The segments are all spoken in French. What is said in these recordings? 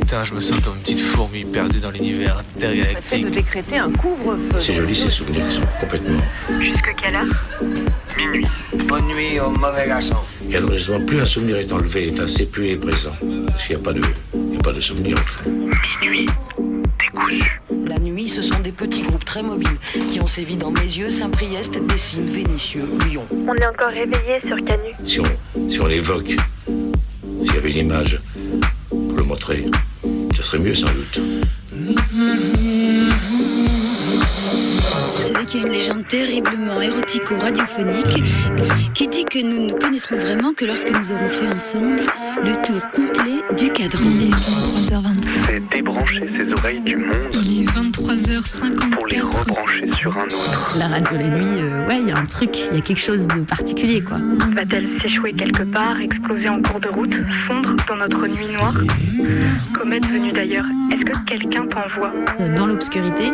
Putain, je me sens comme une petite fourmi perdue dans l'univers intergalactique. De décréter un couvre-feu. C'est joli ces souvenirs, ils sont complètement... Jusque quelle heure? Minuit. Bonne nuit au mauvais garçon. Et alors justement, plus un souvenir est enlevé, enfin c'est plus est présent. Parce qu'il n'y a pas de souvenir en fait. Minuit. Décousu. La nuit, ce sont des petits groupes très mobiles qui ont sévi dans Mézieux, Saint-Priest, Dessines, Vénissieux, Lyon. On est encore réveillé sur Canu. Si on l'évoque, s'il y avait une image pour le montrer, ça serait mieux sans doute. Vous savez qu'il y a une légende terriblement érotico-radiophonique qui dit que nous ne nous connaîtrons vraiment que lorsque nous aurons fait ensemble le tour complet du cadran. Il est 23h23. C'est débrancher ses oreilles du monde. Il est 23h54. Pour les rebrancher sur un autre. La radio la nuit, ouais, il y a un truc, il y a quelque chose de particulier, quoi. Va-t-elle s'échouer quelque part, exploser en cours de route, fondre dans notre nuit noire? Comète venue d'ailleurs, est-ce que quelqu'un t'envoie? Dans l'obscurité,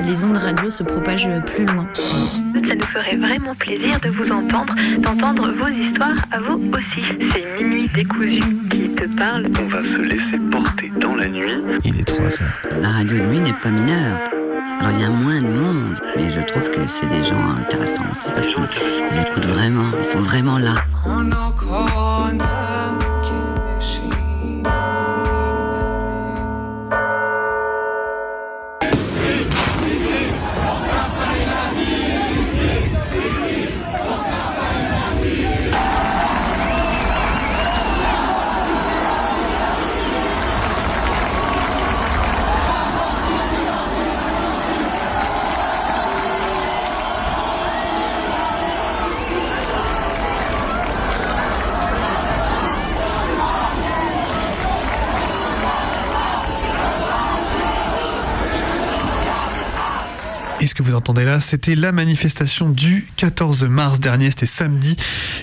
les ondes radio se propagent plus loin. Ça nous ferait vraiment plaisir de vous entendre, d'entendre vos histoires à vous aussi. C'est Minuit décousu qui te parle. On va se laisser porter dans la nuit. Il est 3h. La radio de nuit n'est pas mineure. Alors il y a moins de monde, mais je trouve que c'est des gens intéressants aussi parce qu'ils écoutent vraiment, ils sont vraiment là. Et ce que vous entendez là, c'était la manifestation du 14 mars dernier, c'était samedi,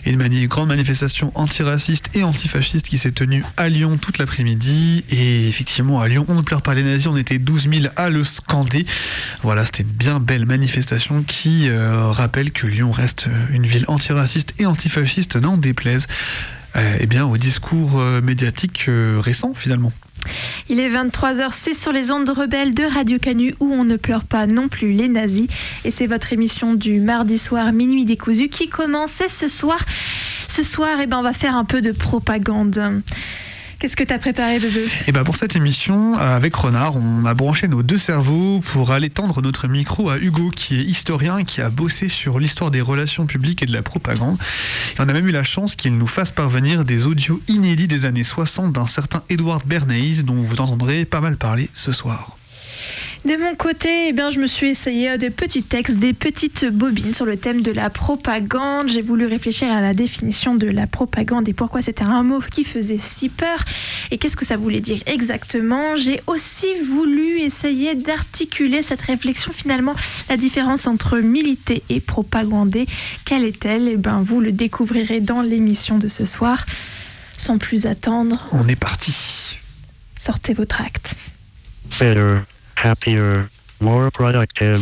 et une grande manifestation antiraciste et antifasciste qui s'est tenue à Lyon toute l'après-midi. Et effectivement, à Lyon, on ne pleure pas les nazis, on était 12 000 à le scander. Voilà, c'était une bien belle manifestation qui rappelle que Lyon reste une ville antiraciste et antifasciste, n'en déplaise au discours médiatique récent finalement. Il est 23h, c'est sur les ondes rebelles de Radio Canu où on ne pleure pas non plus les nazis. Et c'est votre émission du mardi soir Minuit décousu qui commençait ce soir. Ce soir, on va faire un peu de propagande. Qu'est-ce que tu as préparé, Bebe ? Pour cette émission, avec Renard, on a branché nos deux cerveaux pour aller tendre notre micro à Hugo, qui est historien, qui a bossé sur l'histoire des relations publiques et de la propagande. Et on a même eu la chance qu'il nous fasse parvenir des audios inédits des années 60 d'un certain Edward Bernays, dont vous entendrez pas mal parler ce soir. De mon côté, je me suis essayé des petits textes, des petites bobines sur le thème de la propagande. J'ai voulu réfléchir à la définition de la propagande et pourquoi c'était un mot qui faisait si peur et qu'est-ce que ça voulait dire exactement. J'ai aussi voulu essayer d'articuler cette réflexion, finalement, la différence entre militer et propagander. Quelle est-elle ? Vous le découvrirez dans l'émission de ce soir. Sans plus attendre, on est parti. Sortez vos tracts. Better. Happier, more productive,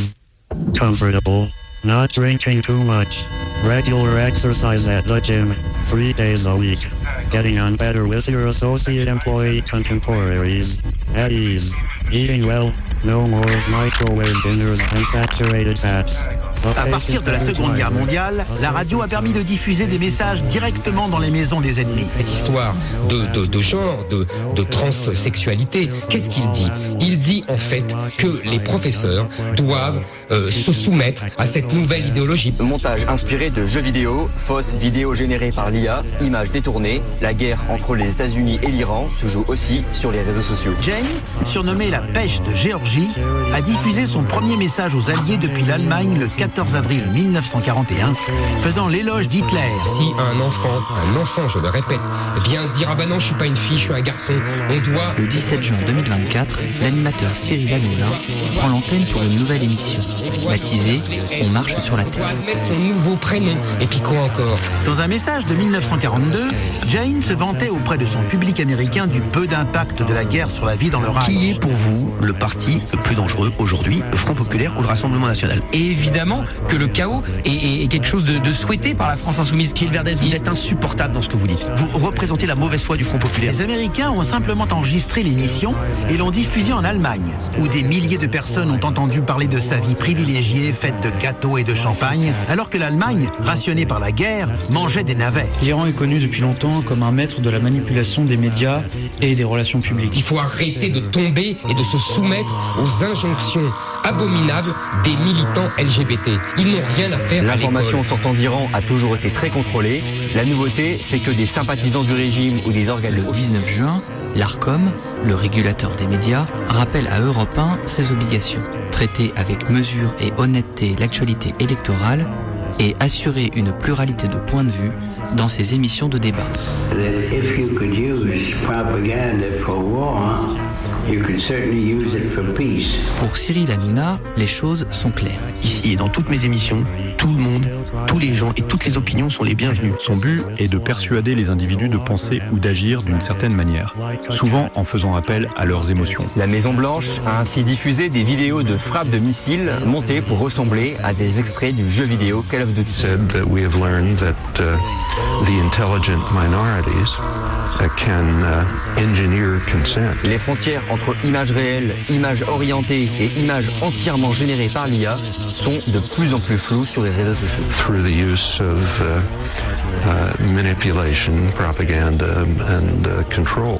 comfortable, not drinking too much, regular exercise at the gym, 3 days a week, getting on better with your associate employee contemporaries, at ease, eating well, no more microwave dinners and saturated fats. À partir de la Seconde Guerre mondiale, la radio a permis de diffuser des messages directement dans les maisons des ennemis. Cette histoire de genre, de transsexualité, qu'est-ce qu'il dit ? Il dit en fait que les professeurs doivent se soumettre à cette nouvelle idéologie. Montage inspiré de jeux vidéo, fausses vidéos générées par l'IA, images détournées. La guerre entre les États-Unis et l'Iran se joue aussi sur les réseaux sociaux. Jane, surnommée la pêche de Géorgie, a diffusé son premier message aux Alliés depuis l'Allemagne le 14 avril 1941, faisant l'éloge d'Hitler. Si un enfant, je le répète, vient dire « Ah bah non, je suis pas une fille, je suis un garçon », on doit... Le 17 juin 2024, l'animateur Cyril Hanouna prend l'antenne pour une nouvelle émission. baptisé On marche sur la On Terre. va mettre son nouveau prénom. Et puis quoi encore? Dans un message de 1942, Jane se vantait auprès de son public américain du peu d'impact de la guerre sur la vie dans le Reich. Qui est pour vous le parti le plus dangereux aujourd'hui, le Front Populaire ou le Rassemblement National? Et évidemment que le chaos est quelque chose de souhaité par la France insoumise. Gilles Verdez, vous êtes insupportable dans ce que vous dites. Vous représentez la mauvaise foi du Front Populaire. Les Américains ont simplement enregistré l'émission et l'ont diffusée en Allemagne, où des milliers de personnes ont entendu parler de sa vie privilégiée, faite de gâteaux et de champagne, alors que l'Allemagne, rationnée par la guerre, mangeait des navets. L'Iran est connu depuis longtemps comme un maître de la manipulation des médias et des relations publiques. Il faut arrêter de tomber et de se soumettre aux injonctions abominables des militants LGBT. Ils n'ont rien à faire à L'information l'école. sortant d'Iran a toujours été très contrôlée. La nouveauté, c'est que des sympathisants du régime ou des organes... Le 19 juin, l'ARCOM, le régulateur des médias, rappelle à Europe 1 ses obligations. Traiter avec mesure et honnêteté l'actualité électorale et assurer une pluralité de points de vue dans ses émissions de débat. Pour Cyril Hanouna, les choses sont claires. Ici et dans toutes mes émissions, tout le monde, tous les gens et toutes les opinions sont les bienvenus. Son but est de persuader les individus de penser ou d'agir d'une certaine manière, souvent en faisant appel à leurs émotions. La Maison-Blanche a ainsi diffusé des vidéos de frappes de missiles montées pour ressembler à des extraits du jeu vidéo Call of Duty. Said that we have learned that the intelligent minorities can engineer consent. Les frontières entre images réelles, images orientées et images entièrement générées par l'IA sont de plus en plus floues sur les réseaux sociaux. Through the use of manipulation, propaganda and control.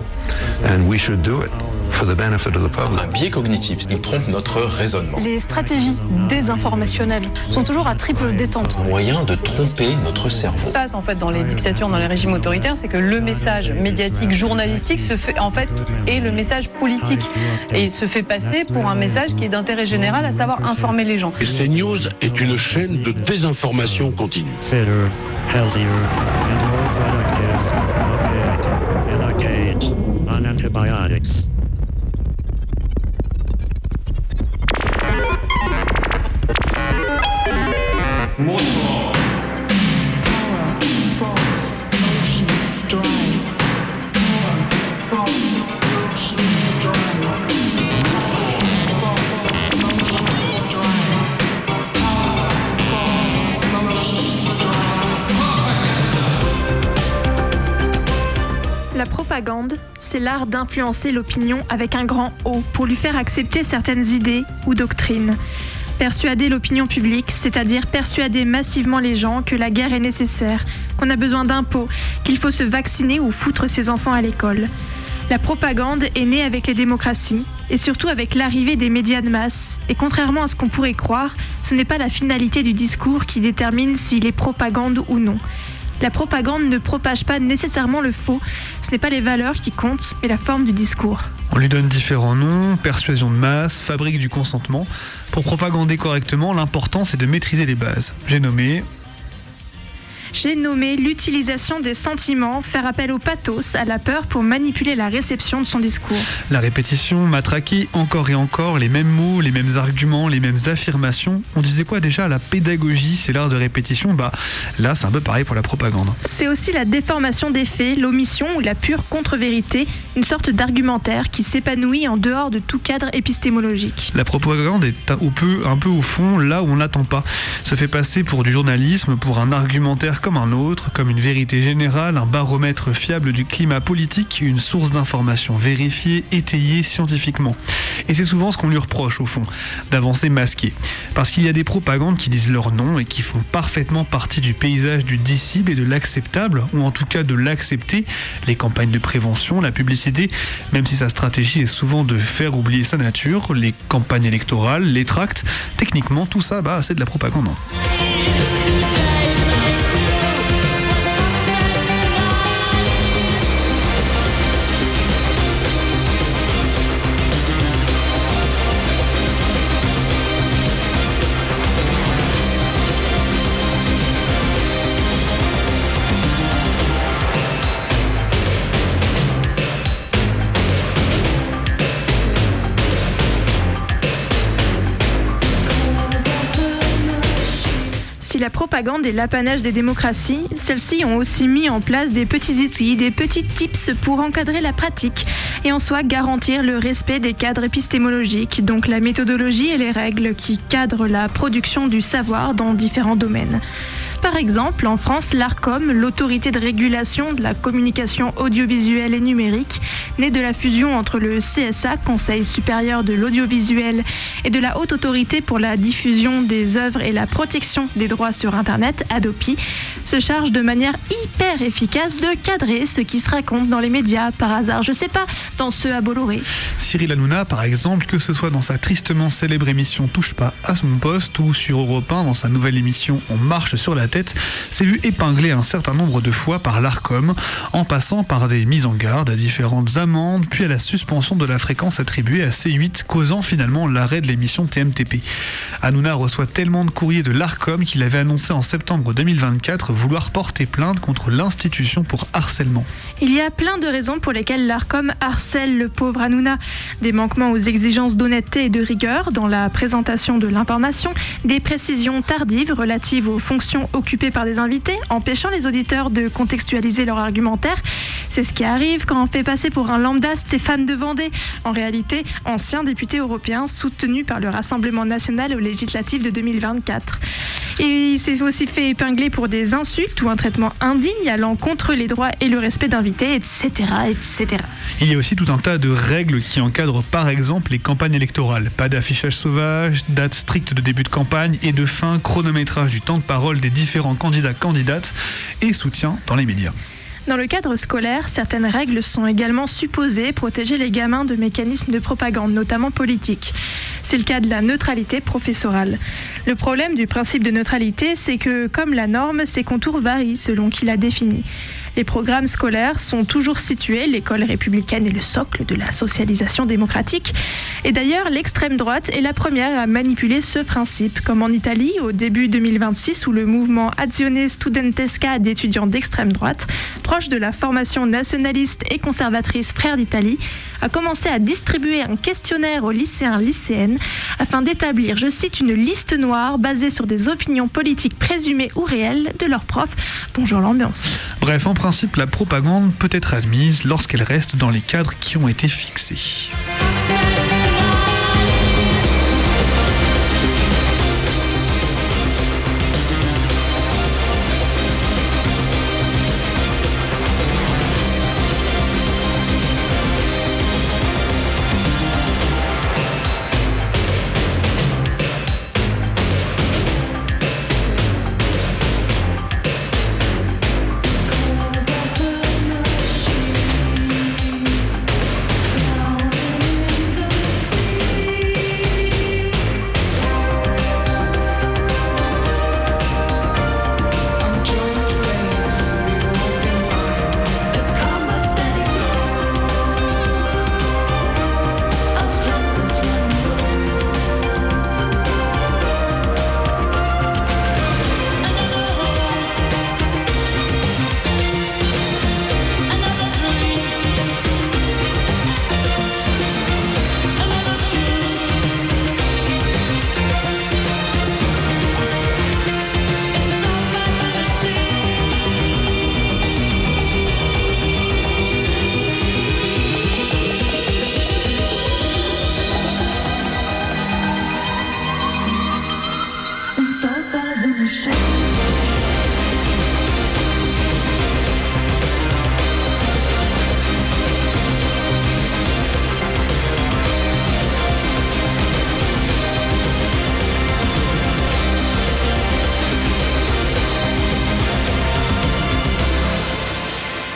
And we should do it for the benefit of the public. Un biais cognitif, il trompe notre raisonnement. Les stratégies désinformationnelles sont toujours à triple détente. Moyen de tromper notre cerveau. Ce qui se passe en fait dans les dictatures, dans les régimes autoritaires, c'est que le message médiatique, journalistique se fait en fait est le message politique et il se fait passer pour un message qui est d'intérêt général, à savoir informer les gens. Et CNews est une chaîne de désinformation continue. Better, healthier, and more productive. Okay, in a cage, on antibiotics. La propagande, c'est l'art d'influencer l'opinion avec un grand O pour lui faire accepter certaines idées ou doctrines. Persuader l'opinion publique, c'est-à-dire persuader massivement les gens que la guerre est nécessaire, qu'on a besoin d'impôts, qu'il faut se vacciner ou foutre ses enfants à l'école. La propagande est née avec les démocraties et surtout avec l'arrivée des médias de masse. Et contrairement à ce qu'on pourrait croire, ce n'est pas la finalité du discours qui détermine s'il est propagande ou non. La propagande ne propage pas nécessairement le faux. Ce n'est pas les valeurs qui comptent, mais la forme du discours. On lui donne différents noms, persuasion de masse, fabrique du consentement. Pour propagander correctement, l'important c'est de maîtriser les bases. J'ai nommé l'utilisation des sentiments, faire appel au pathos, à la peur pour manipuler la réception de son discours. La répétition, matraquer encore et encore les mêmes mots, les mêmes arguments, les mêmes affirmations. On disait quoi déjà? La pédagogie, c'est l'art de répétition. Là, c'est un peu pareil pour la propagande. C'est aussi la déformation des faits, l'omission ou la pure contre-vérité, une sorte d'argumentaire qui s'épanouit en dehors de tout cadre épistémologique. La propagande est un peu au fond, là où on n'attend pas. Se fait passer pour du journalisme, pour un argumentaire comme un autre, comme une vérité générale, un baromètre fiable du climat politique, une source d'information vérifiée, étayée scientifiquement. Et c'est souvent ce qu'on lui reproche au fond, d'avancer masqué. Parce qu'il y a des propagandes qui disent leur nom et qui font parfaitement partie du paysage du dissible et de l'acceptable, ou en tout cas de l'accepter, les campagnes de prévention, la publicité, même si sa stratégie est souvent de faire oublier sa nature, les campagnes électorales, les tracts, techniquement tout ça, c'est de la propagande. la propagande est l'apanage des démocraties, celles-ci ont aussi mis en place des petits outils, des petits tips pour encadrer la pratique et en soi garantir le respect des cadres épistémologiques, donc la méthodologie et les règles qui cadrent la production du savoir dans différents domaines. Par exemple, en France, l'ARCOM, l'autorité de régulation de la communication audiovisuelle et numérique, née de la fusion entre le CSA, Conseil supérieur de l'audiovisuel, et de la Haute Autorité pour la diffusion des œuvres et la protection des droits sur Internet, Hadopi, se charge de manière hyper efficace de cadrer ce qui se raconte dans les médias, par hasard, je sais pas, dans ceux à Bolloré. Cyril Hanouna, par exemple, que ce soit dans sa tristement célèbre émission Touche pas à mon poste ou sur Europe 1 dans sa nouvelle émission On marche sur la tête, s'est vu épinglé un certain nombre de fois par l'ARCOM, en passant par des mises en garde, à différentes amendes, puis à la suspension de la fréquence attribuée à C8, causant finalement l'arrêt de l'émission TMTP. Hanouna reçoit tellement de courriers de l'ARCOM qu'il avait annoncé en septembre 2024 vouloir porter plainte contre l'institution pour harcèlement. Il y a plein de raisons pour lesquelles l'ARCOM harcèle le pauvre Hanouna. Des manquements aux exigences d'honnêteté et de rigueur dans la présentation de l'information, des précisions tardives relatives aux fonctions occupées par des invités, empêchant les auditeurs de contextualiser leur argumentaire. C'est ce qui arrive quand on fait passer pour un lambda Stéphane de Vendée, en réalité ancien député européen soutenu par le Rassemblement national aux législatives de 2024. Et il s'est aussi fait épingler pour des insultes ou un traitement indigne allant contre les droits et le respect d'invités, etc., etc. Il y a aussi tout un tas de règles qui encadrent par exemple les campagnes électorales. Pas d'affichage sauvage, date stricte de début de campagne et de fin, chronométrage du temps de parole des différents candidats-candidates et soutien dans les médias. Dans le cadre scolaire, certaines règles sont également supposées protéger les gamins de mécanismes de propagande, notamment politiques. C'est le cas de la neutralité professorale. Le problème du principe de neutralité, c'est que, comme la norme, ses contours varient selon qui la définit. Les programmes scolaires sont toujours situés, l'école républicaine est le socle de la socialisation démocratique. Et d'ailleurs, l'extrême droite est la première à manipuler ce principe, comme en Italie au début 2026 où le mouvement Azione Studentesca d'étudiants d'extrême droite, proche de la formation nationaliste et conservatrice Frères d'Italie, a commencé à distribuer un questionnaire aux lycéens-lycéennes afin d'établir, je cite, une liste noire basée sur des opinions politiques présumées ou réelles de leurs profs. Bonjour l'ambiance. Bref, en principe, la propagande peut être admise lorsqu'elle reste dans les cadres qui ont été fixés.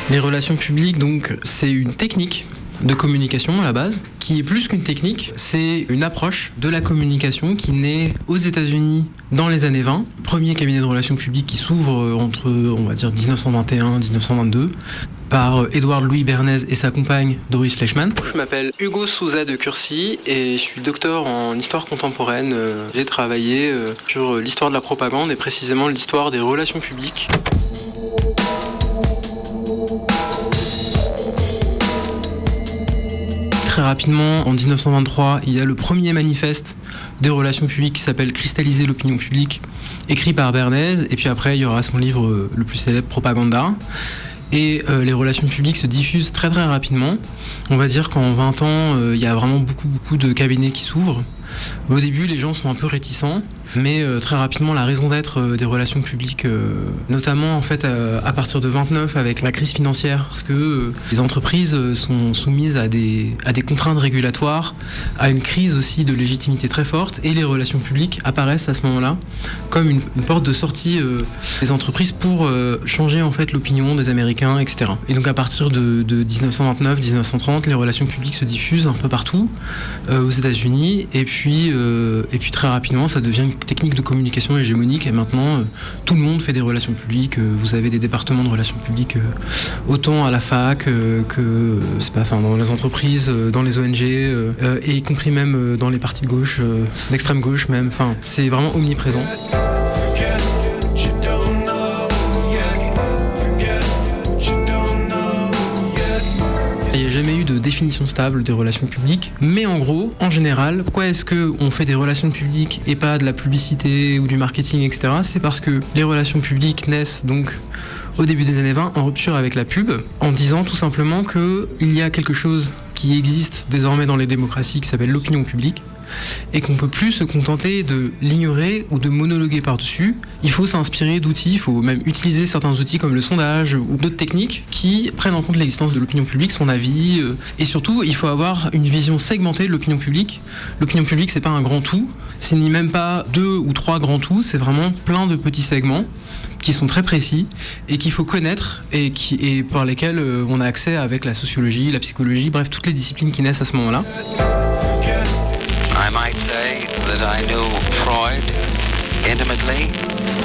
Les relations publiques, donc, c'est une technique de communication à la base, qui est plus qu'une technique, c'est une approche de la communication qui naît aux États-Unis dans les années 20. Premier cabinet de relations publiques qui s'ouvre entre, on va dire, 1921 et 1922. Par Édouard Louis Bernays et sa compagne Doris Fleischmann. Je m'appelle Hugo Souza de Curcy et je suis docteur en histoire contemporaine. J'ai travaillé sur l'histoire de la propagande et précisément l'histoire des relations publiques. Très rapidement, en 1923, il y a le premier manifeste des relations publiques qui s'appelle « Cristalliser l'opinion publique » écrit par Bernays, et puis après il y aura son livre le plus célèbre, Propaganda. Et les relations publiques se diffusent très très rapidement. On va dire qu'en 20 ans, il y a vraiment beaucoup de cabinets qui s'ouvrent. Au début, les gens sont un peu réticents, mais très rapidement, la raison d'être des relations publiques, notamment en fait à partir de 29 avec la crise financière, parce que les entreprises sont soumises à des contraintes régulatoires, à une crise aussi de légitimité très forte, et les relations publiques apparaissent à ce moment-là comme une porte de sortie des entreprises pour changer en fait l'opinion des Américains, etc. Et donc à partir de 1929-1930, les relations publiques se diffusent un peu partout aux États-Unis, et puis très rapidement, ça devient une technique de communication hégémonique. Et maintenant, tout le monde fait des relations publiques. Vous avez des départements de relations publiques autant à la fac que dans les entreprises, dans les ONG, et y compris même dans les partis de gauche, d'extrême gauche même. Enfin, c'est vraiment omniprésent. Il n'y a jamais eu de définition stable des relations publiques, mais en gros, en général, pourquoi est-ce qu'on fait des relations publiques et pas de la publicité ou du marketing, etc. C'est parce que les relations publiques naissent donc au début des années 20 en rupture avec la pub, en disant tout simplement qu'il y a quelque chose qui existe désormais dans les démocraties qui s'appelle l'opinion publique, et qu'on ne peut plus se contenter de l'ignorer ou de monologuer par-dessus. Il faut s'inspirer d'outils, il faut même utiliser certains outils comme le sondage ou d'autres techniques qui prennent en compte l'existence de l'opinion publique, son avis, et surtout il faut avoir une vision segmentée de l'opinion publique. L'opinion publique, c'est pas un grand tout, c'est ni même pas 2 ou 3 grands tout, c'est vraiment plein de petits segments qui sont très précis et qu'il faut connaître et par lesquels on a accès avec la sociologie, la psychologie, bref toutes les disciplines qui naissent à ce moment-là. I might say that I knew Freud intimately,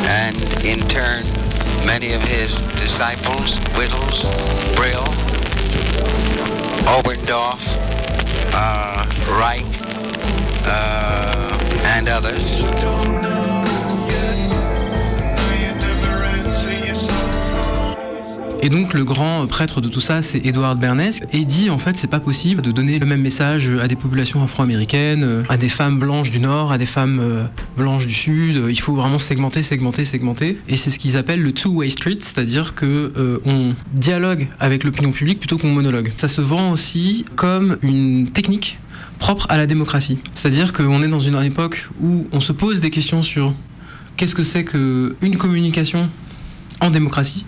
and in turn many of his disciples, Whittles, Brill, Oberndorf, Reich, and others. Et donc le grand prêtre de tout ça, c'est Edward Bernays, et dit en fait c'est pas possible de donner le même message à des populations afro-américaines, à des femmes blanches du Nord, à des femmes blanches du Sud. Il faut vraiment segmenter. Et c'est ce qu'ils appellent le two-way street, c'est-à-dire que on dialogue avec l'opinion publique plutôt qu'on monologue. Ça se vend aussi comme une technique propre à la démocratie. C'est-à-dire qu'on est dans une époque où on se pose des questions sur qu'est-ce que c'est qu'une communication en démocratie,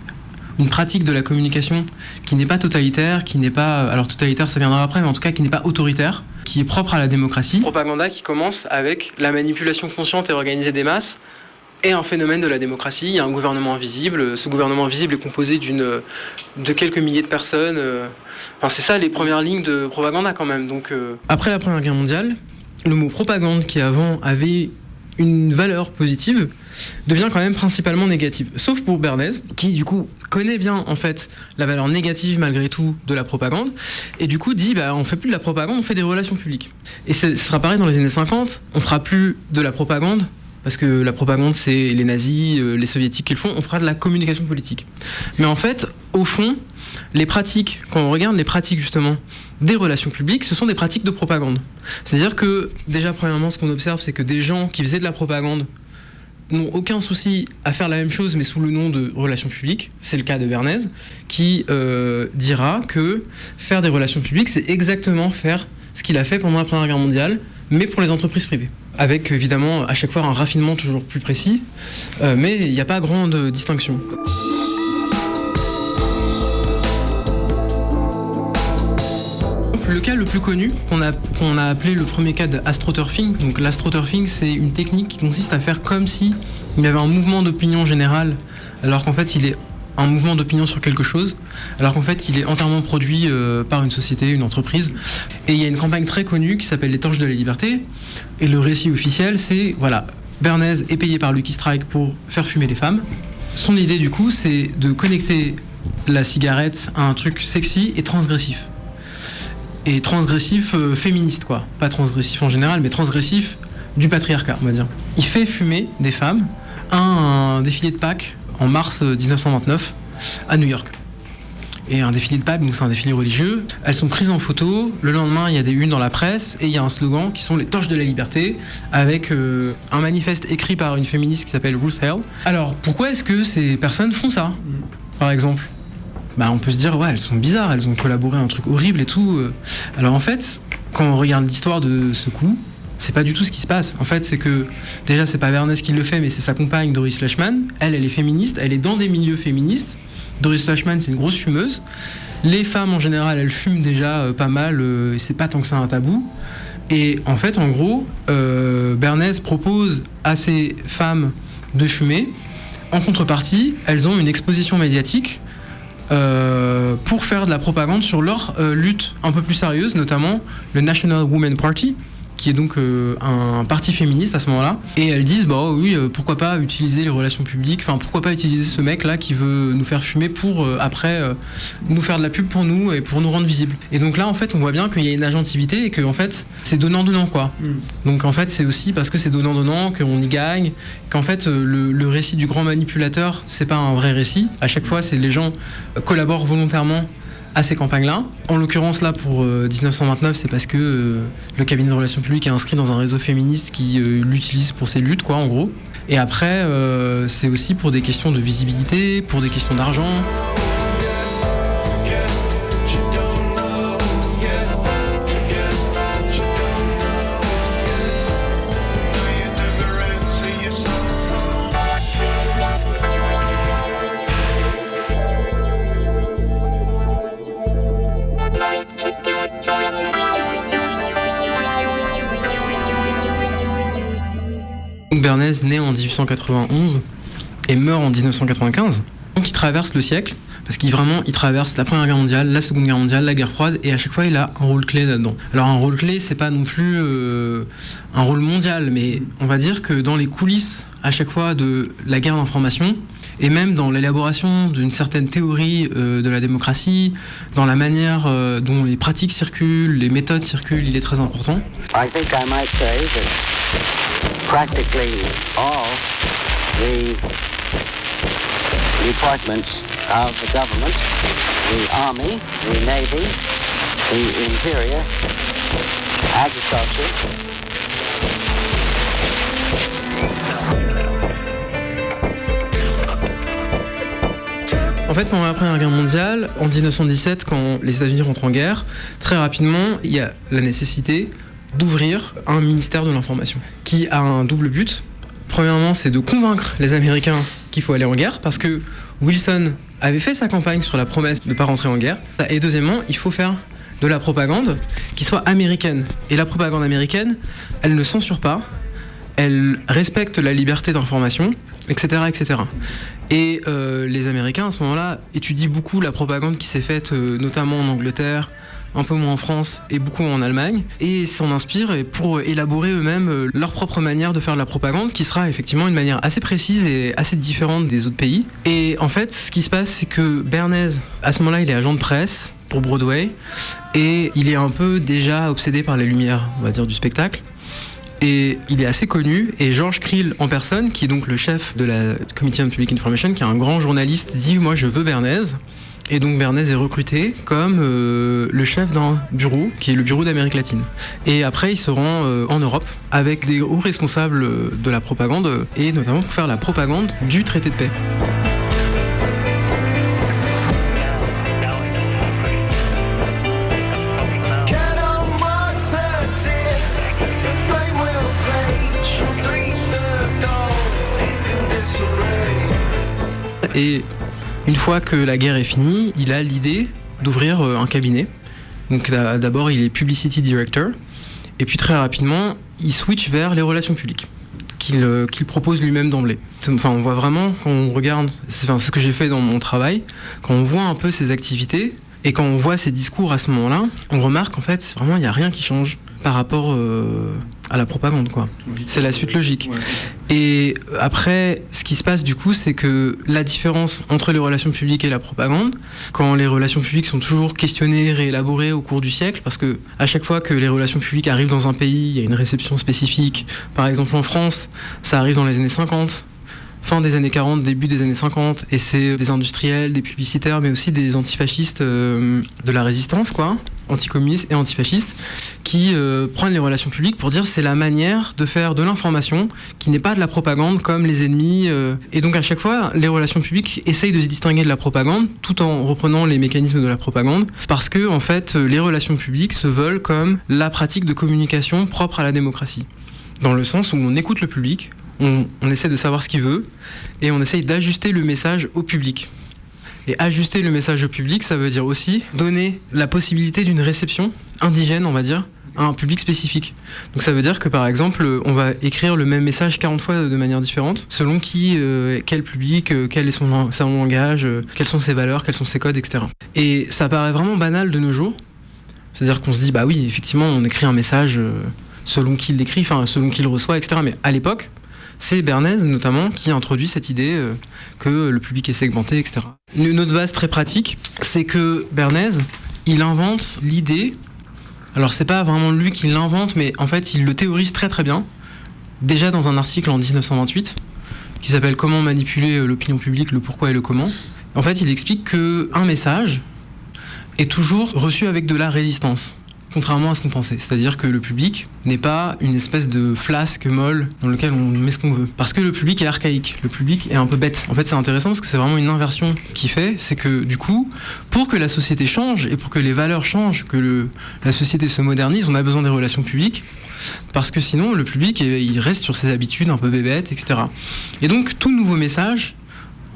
une pratique de la communication qui n'est pas totalitaire, qui n'est pas... Alors totalitaire, ça viendra après, mais en tout cas qui n'est pas autoritaire, qui est propre à la démocratie. Propaganda qui commence avec la manipulation consciente et organisée des masses et un phénomène de la démocratie. Il y a un gouvernement invisible. Ce gouvernement invisible est composé de quelques milliers de personnes. Enfin, c'est ça les premières lignes de propaganda quand même. Donc, après la Première Guerre mondiale, le mot propagande qui avant avait une valeur positive devient quand même principalement négative. Sauf pour Bernays, qui du coup connaît bien en fait la valeur négative malgré tout de la propagande, et du coup dit on fait plus de la propagande, on fait des relations publiques. Et ce sera pareil dans les années 50, on fera plus de la propagande, parce que la propagande c'est les nazis, les soviétiques qui le font, on fera de la communication politique. Mais en fait, au fond, les pratiques, quand on regarde les pratiques justement des relations publiques, ce sont des pratiques de propagande. C'est-à-dire que, déjà, premièrement, ce qu'on observe, c'est que des gens qui faisaient de la propagande n'ont aucun souci à faire la même chose, mais sous le nom de relations publiques. C'est le cas de Bernays, qui dira que faire des relations publiques, c'est exactement faire ce qu'il a fait pendant la Première Guerre mondiale, mais pour les entreprises privées. Avec, évidemment, à chaque fois, un raffinement toujours plus précis, mais il n'y a pas grande distinction. Le cas le plus connu, qu'on a appelé le premier cas d'astroturfing. Donc l'astroturfing, c'est une technique qui consiste à faire comme si il y avait un mouvement d'opinion générale, alors qu'en fait il est un mouvement d'opinion sur quelque chose, alors qu'en fait il est entièrement produit par une société, une entreprise. Et il y a une campagne très connue qui s'appelle les Torches de la Liberté, et le récit officiel c'est, voilà, Bernays est payé par Lucky Strike pour faire fumer les femmes. Son idée du coup c'est de connecter la cigarette à un truc sexy et transgressif. Et transgressif féministe quoi, pas transgressif en général, mais transgressif du patriarcat on va dire. Il fait fumer des femmes à un défilé de Pâques en mars 1929 à New York. et un défilé de Pâques, donc c'est un défilé religieux. Elles sont prises en photo. Le lendemain, il y a des unes dans la presse et il y a un slogan qui sont les torches de la liberté avec un manifeste écrit par une féministe qui s'appelle Ruth Hale. Alors, pourquoi est-ce que ces personnes font ça, par exemple ? On peut se dire, ouais, elles sont bizarres, elles ont collaboré à un truc horrible et tout. Alors en fait, quand on regarde l'histoire de ce coup, c'est pas du tout ce qui se passe. En fait, c'est que, déjà, c'est pas Bernays qui le fait, mais c'est sa compagne, Doris Lachman. Elle est féministe, elle est dans des milieux féministes. Doris Lachman, c'est une grosse fumeuse. Les femmes, en général, elles fument déjà pas mal, c'est pas tant que ça un tabou. Et en fait, en gros, Bernays propose à ces femmes de fumer. En contrepartie, elles ont une exposition médiatique pour faire de la propagande sur leur lutte un peu plus sérieuse, notamment le National Women Party, qui est donc un parti féministe à ce moment-là. Et elles disent, oui, pourquoi pas utiliser les relations publiques, pourquoi pas utiliser ce mec-là qui veut nous faire fumer pour, après, nous faire de la pub pour nous et pour nous rendre visibles. Et donc là, en fait, on voit bien qu'il y a une agentivité et que, en fait, c'est donnant-donnant, quoi. Donc, en fait, c'est aussi parce que c'est donnant-donnant qu'on y gagne, qu'en fait, le récit du grand manipulateur, c'est pas un vrai récit. À chaque fois, c'est les gens collaborent volontairement à ces campagnes-là. En l'occurrence, là, pour 1929, c'est parce que le cabinet de relations publiques est inscrit dans un réseau féministe qui l'utilise pour ses luttes, quoi, en gros. Et après, c'est aussi pour des questions de visibilité, pour des questions d'argent. Bernays naît en 1891 et meurt en 1995. Donc il traverse le siècle, parce qu'il traverse la Première Guerre mondiale, la Seconde Guerre mondiale, la guerre froide, et à chaque fois il a un rôle clé là-dedans. Alors un rôle clé, c'est pas non plus un rôle mondial, mais on va dire que dans les coulisses, à chaque fois, de la guerre d'information, et même dans l'élaboration d'une certaine théorie de la démocratie, dans la manière dont les pratiques circulent, les méthodes circulent, il est très important. I think I might say that practically all the departments of the government, the Army, the Navy, the Interior, Agriculture. En fait, pendant la Première Guerre mondiale, en 1917, quand les États-Unis rentrent en guerre, très rapidement, il y a la nécessité d'ouvrir un ministère de l'information qui a un double but. Premièrement, c'est de convaincre les Américains qu'il faut aller en guerre, parce que Wilson avait fait sa campagne sur la promesse de ne pas rentrer en guerre. Et deuxièmement, il faut faire de la propagande qui soit américaine. Et la propagande américaine, elle ne censure pas, elle respecte la liberté d'information, etc., etc. Et les Américains, à ce moment-là, étudient beaucoup la propagande qui s'est faite, notamment en Angleterre, un peu moins en France et beaucoup en Allemagne, et s'en inspirent pour élaborer eux-mêmes leur propre manière de faire de la propagande, qui sera effectivement une manière assez précise et assez différente des autres pays. Et en fait, ce qui se passe, c'est que Bernays, à ce moment-là, il est agent de presse pour Broadway, et il est un peu déjà obsédé par les lumières, on va dire, du spectacle. Et il est assez connu, et George Creel en personne, qui est donc le chef de la Committee on Public Information, qui est un grand journaliste, dit « Moi, je veux Bernays ». Et donc Bernays est recruté comme le chef d'un bureau, qui est le bureau d'Amérique latine. Et après, il se rend en Europe avec des hauts responsables de la propagande, et notamment pour faire la propagande du traité de paix. Et une fois que la guerre est finie, il a l'idée d'ouvrir un cabinet. Donc d'abord, il est Publicity Director, et puis très rapidement, il switch vers les relations publiques, qu'il propose lui-même d'emblée. Enfin, on voit vraiment, quand on regarde, c'est ce que j'ai fait dans mon travail, quand on voit un peu ses activités, et quand on voit ses discours à ce moment-là, on remarque qu'en fait, vraiment, il n'y a rien qui change par rapport à la propagande, quoi. C'est la suite logique. Et après, ce qui se passe du coup, c'est que la différence entre les relations publiques et la propagande, quand les relations publiques sont toujours questionnées, réélaborées au cours du siècle, parce que à chaque fois que les relations publiques arrivent dans un pays, il y a une réception spécifique. Par exemple, en France, ça arrive dans les années 50. fin des années 40, début des années 50, et c'est des industriels, des publicitaires, mais aussi des antifascistes de la résistance, quoi, anticommunistes et antifascistes, qui prennent les relations publiques pour dire c'est la manière de faire de l'information qui n'est pas de la propagande comme les ennemis. Et donc à chaque fois, les relations publiques essayent de se distinguer de la propagande tout en reprenant les mécanismes de la propagande, parce que en fait, les relations publiques se veulent comme la pratique de communication propre à la démocratie, dans le sens où on écoute le public, on essaie de savoir ce qu'il veut, et on essaye d'ajuster le message au public. Et ajuster le message au public, ça veut dire aussi donner la possibilité d'une réception indigène, on va dire, à un public spécifique. Donc ça veut dire que par exemple, on va écrire le même message 40 fois de manière différente, selon qui, quel public, quel est son langage, quelles sont ses valeurs, quels sont ses codes, etc. Et ça paraît vraiment banal de nos jours. C'est-à-dire qu'on se dit, bah oui, effectivement, on écrit un message selon qui l'écrit, enfin selon qui le reçoit, etc. Mais à l'époque, c'est Bernays notamment qui a introduit cette idée que le public est segmenté, etc. Une autre base très pratique, c'est que Bernays, il invente l'idée, alors c'est pas vraiment lui qui l'invente, mais en fait il le théorise très très bien, déjà dans un article en 1928, qui s'appelle « Comment manipuler l'opinion publique, le pourquoi et le comment ». En fait il explique qu'un message est toujours reçu avec de la résistance, contrairement à ce qu'on pensait. C'est-à-dire que le public n'est pas une espèce de flasque molle dans lequel on met ce qu'on veut. Parce que le public est archaïque, le public est un peu bête. En fait, c'est intéressant parce que c'est vraiment une inversion qui fait, c'est que du coup, pour que la société change et pour que les valeurs changent, que la société se modernise, on a besoin des relations publiques. Parce que sinon, le public, il reste sur ses habitudes un peu bébêtes, etc. Et donc, tout nouveau message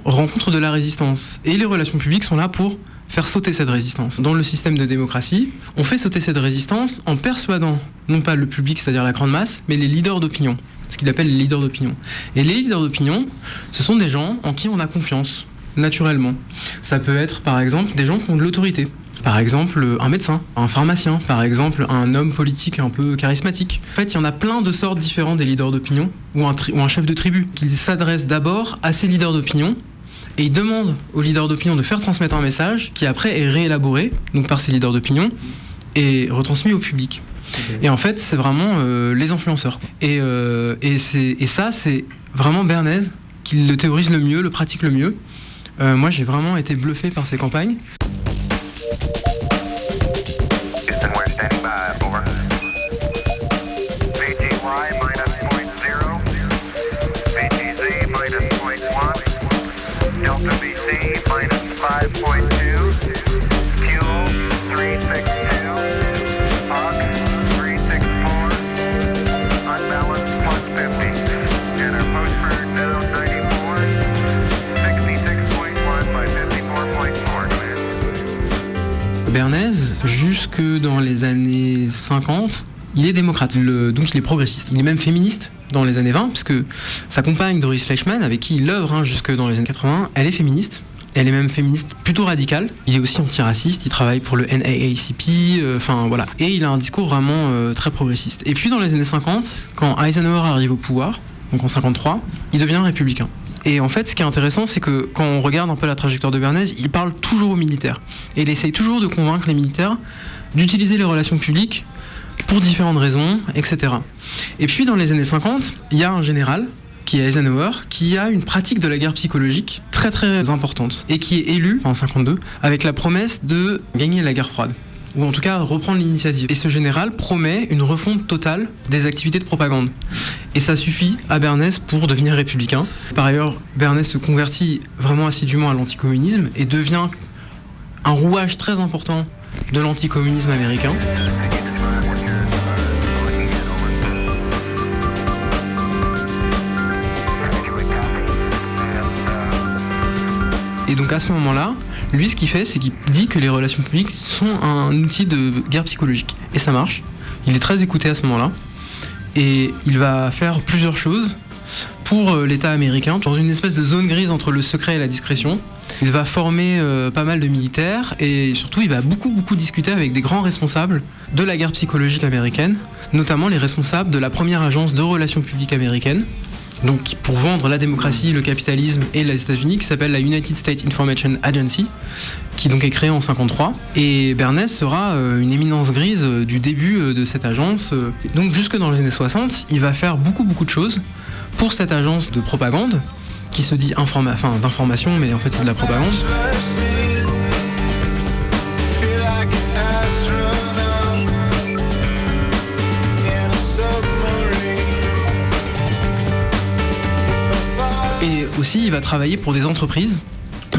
rencontre de la résistance. Et les relations publiques sont là pour faire sauter cette résistance. Dans le système de démocratie, on fait sauter cette résistance en persuadant, non pas le public, c'est-à-dire la grande masse, mais les leaders d'opinion, ce qu'il appelle les leaders d'opinion. Et les leaders d'opinion, ce sont des gens en qui on a confiance, naturellement. Ça peut être, par exemple, des gens qui ont de l'autorité. Par exemple, un médecin, un pharmacien, par exemple, un homme politique un peu charismatique. En fait, il y en a plein de sortes différentes des leaders d'opinion, ou un chef de tribu, qui s'adresse d'abord à ces leaders d'opinion, et il demande aux leaders d'opinion de faire transmettre un message qui après est réélaboré, donc par ces leaders d'opinion, et retransmis au public. Et en fait, c'est vraiment les influenceurs. Et ça, c'est vraiment Bernays qui le théorise le mieux, le pratique le mieux. Moi, j'ai vraiment été bluffé par ces campagnes. Bernays, jusque dans les années 50, il est démocrate, donc il est progressiste. Il est même féministe dans les années 20, puisque sa compagne Doris Fleischmann, avec qui il œuvre jusque dans les années 80, elle est féministe. Elle est même féministe plutôt radicale. Il est aussi antiraciste, il travaille pour le NAACP, enfin voilà. Et il a un discours vraiment très progressiste. Et puis dans les années 50, quand Eisenhower arrive au pouvoir, donc en 53, il devient républicain. Et en fait, ce qui est intéressant, c'est que quand on regarde un peu la trajectoire de Bernays, il parle toujours aux militaires. Et il essaye toujours de convaincre les militaires d'utiliser les relations publiques pour différentes raisons, etc. Et puis dans les années 50, il y a un général, qui est Eisenhower, qui a une pratique de la guerre psychologique très très importante, et qui est élu en 52 avec la promesse de gagner la guerre froide, ou en tout cas reprendre l'initiative. Et ce général promet une refonte totale des activités de propagande. Et ça suffit à Bernays pour devenir républicain. Par ailleurs, Bernays se convertit vraiment assidûment à l'anticommunisme et devient un rouage très important de l'anticommunisme américain. Et donc à ce moment-là, lui ce qu'il fait, c'est qu'il dit que les relations publiques sont un outil de guerre psychologique. Et ça marche. Il est très écouté à ce moment-là. Et il va faire plusieurs choses pour l'État américain, dans une espèce de zone grise entre le secret et la discrétion. Il va former pas mal de militaires et surtout il va beaucoup discuter avec des grands responsables de la guerre psychologique américaine, notamment les responsables de la première agence de relations publiques américaine, donc pour vendre la démocratie, le capitalisme et les États-Unis, qui s'appelle la United States Information Agency, qui donc est créée en 53. Et Bernays sera une éminence grise du début de cette agence. Donc jusque dans les années 60, il va faire beaucoup de choses pour cette agence de propagande. qui se dit d'information, mais en fait c'est de la propagande. Et aussi, il va travailler pour des entreprises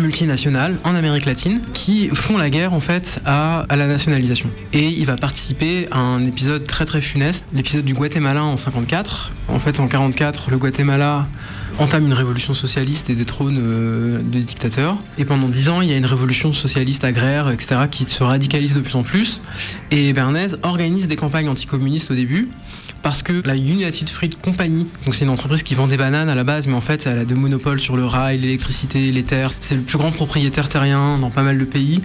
multinationales en Amérique latine qui font la guerre en fait à la nationalisation. Et il va participer à un épisode très très funeste, l'épisode du Guatemala en 54. En fait, en 44, le Guatemala entame une révolution socialiste et détrône de dictateurs. Et pendant 10 ans, il y a une révolution socialiste agraire, etc., qui se radicalise de plus en plus. Et Bernays organise des campagnes anticommunistes au début, parce que la United Fruit Company, donc c'est une entreprise qui vend des bananes à la base, mais en fait elle a deux monopoles sur le rail, l'électricité, les terres. C'est le plus grand propriétaire terrien dans pas mal de pays,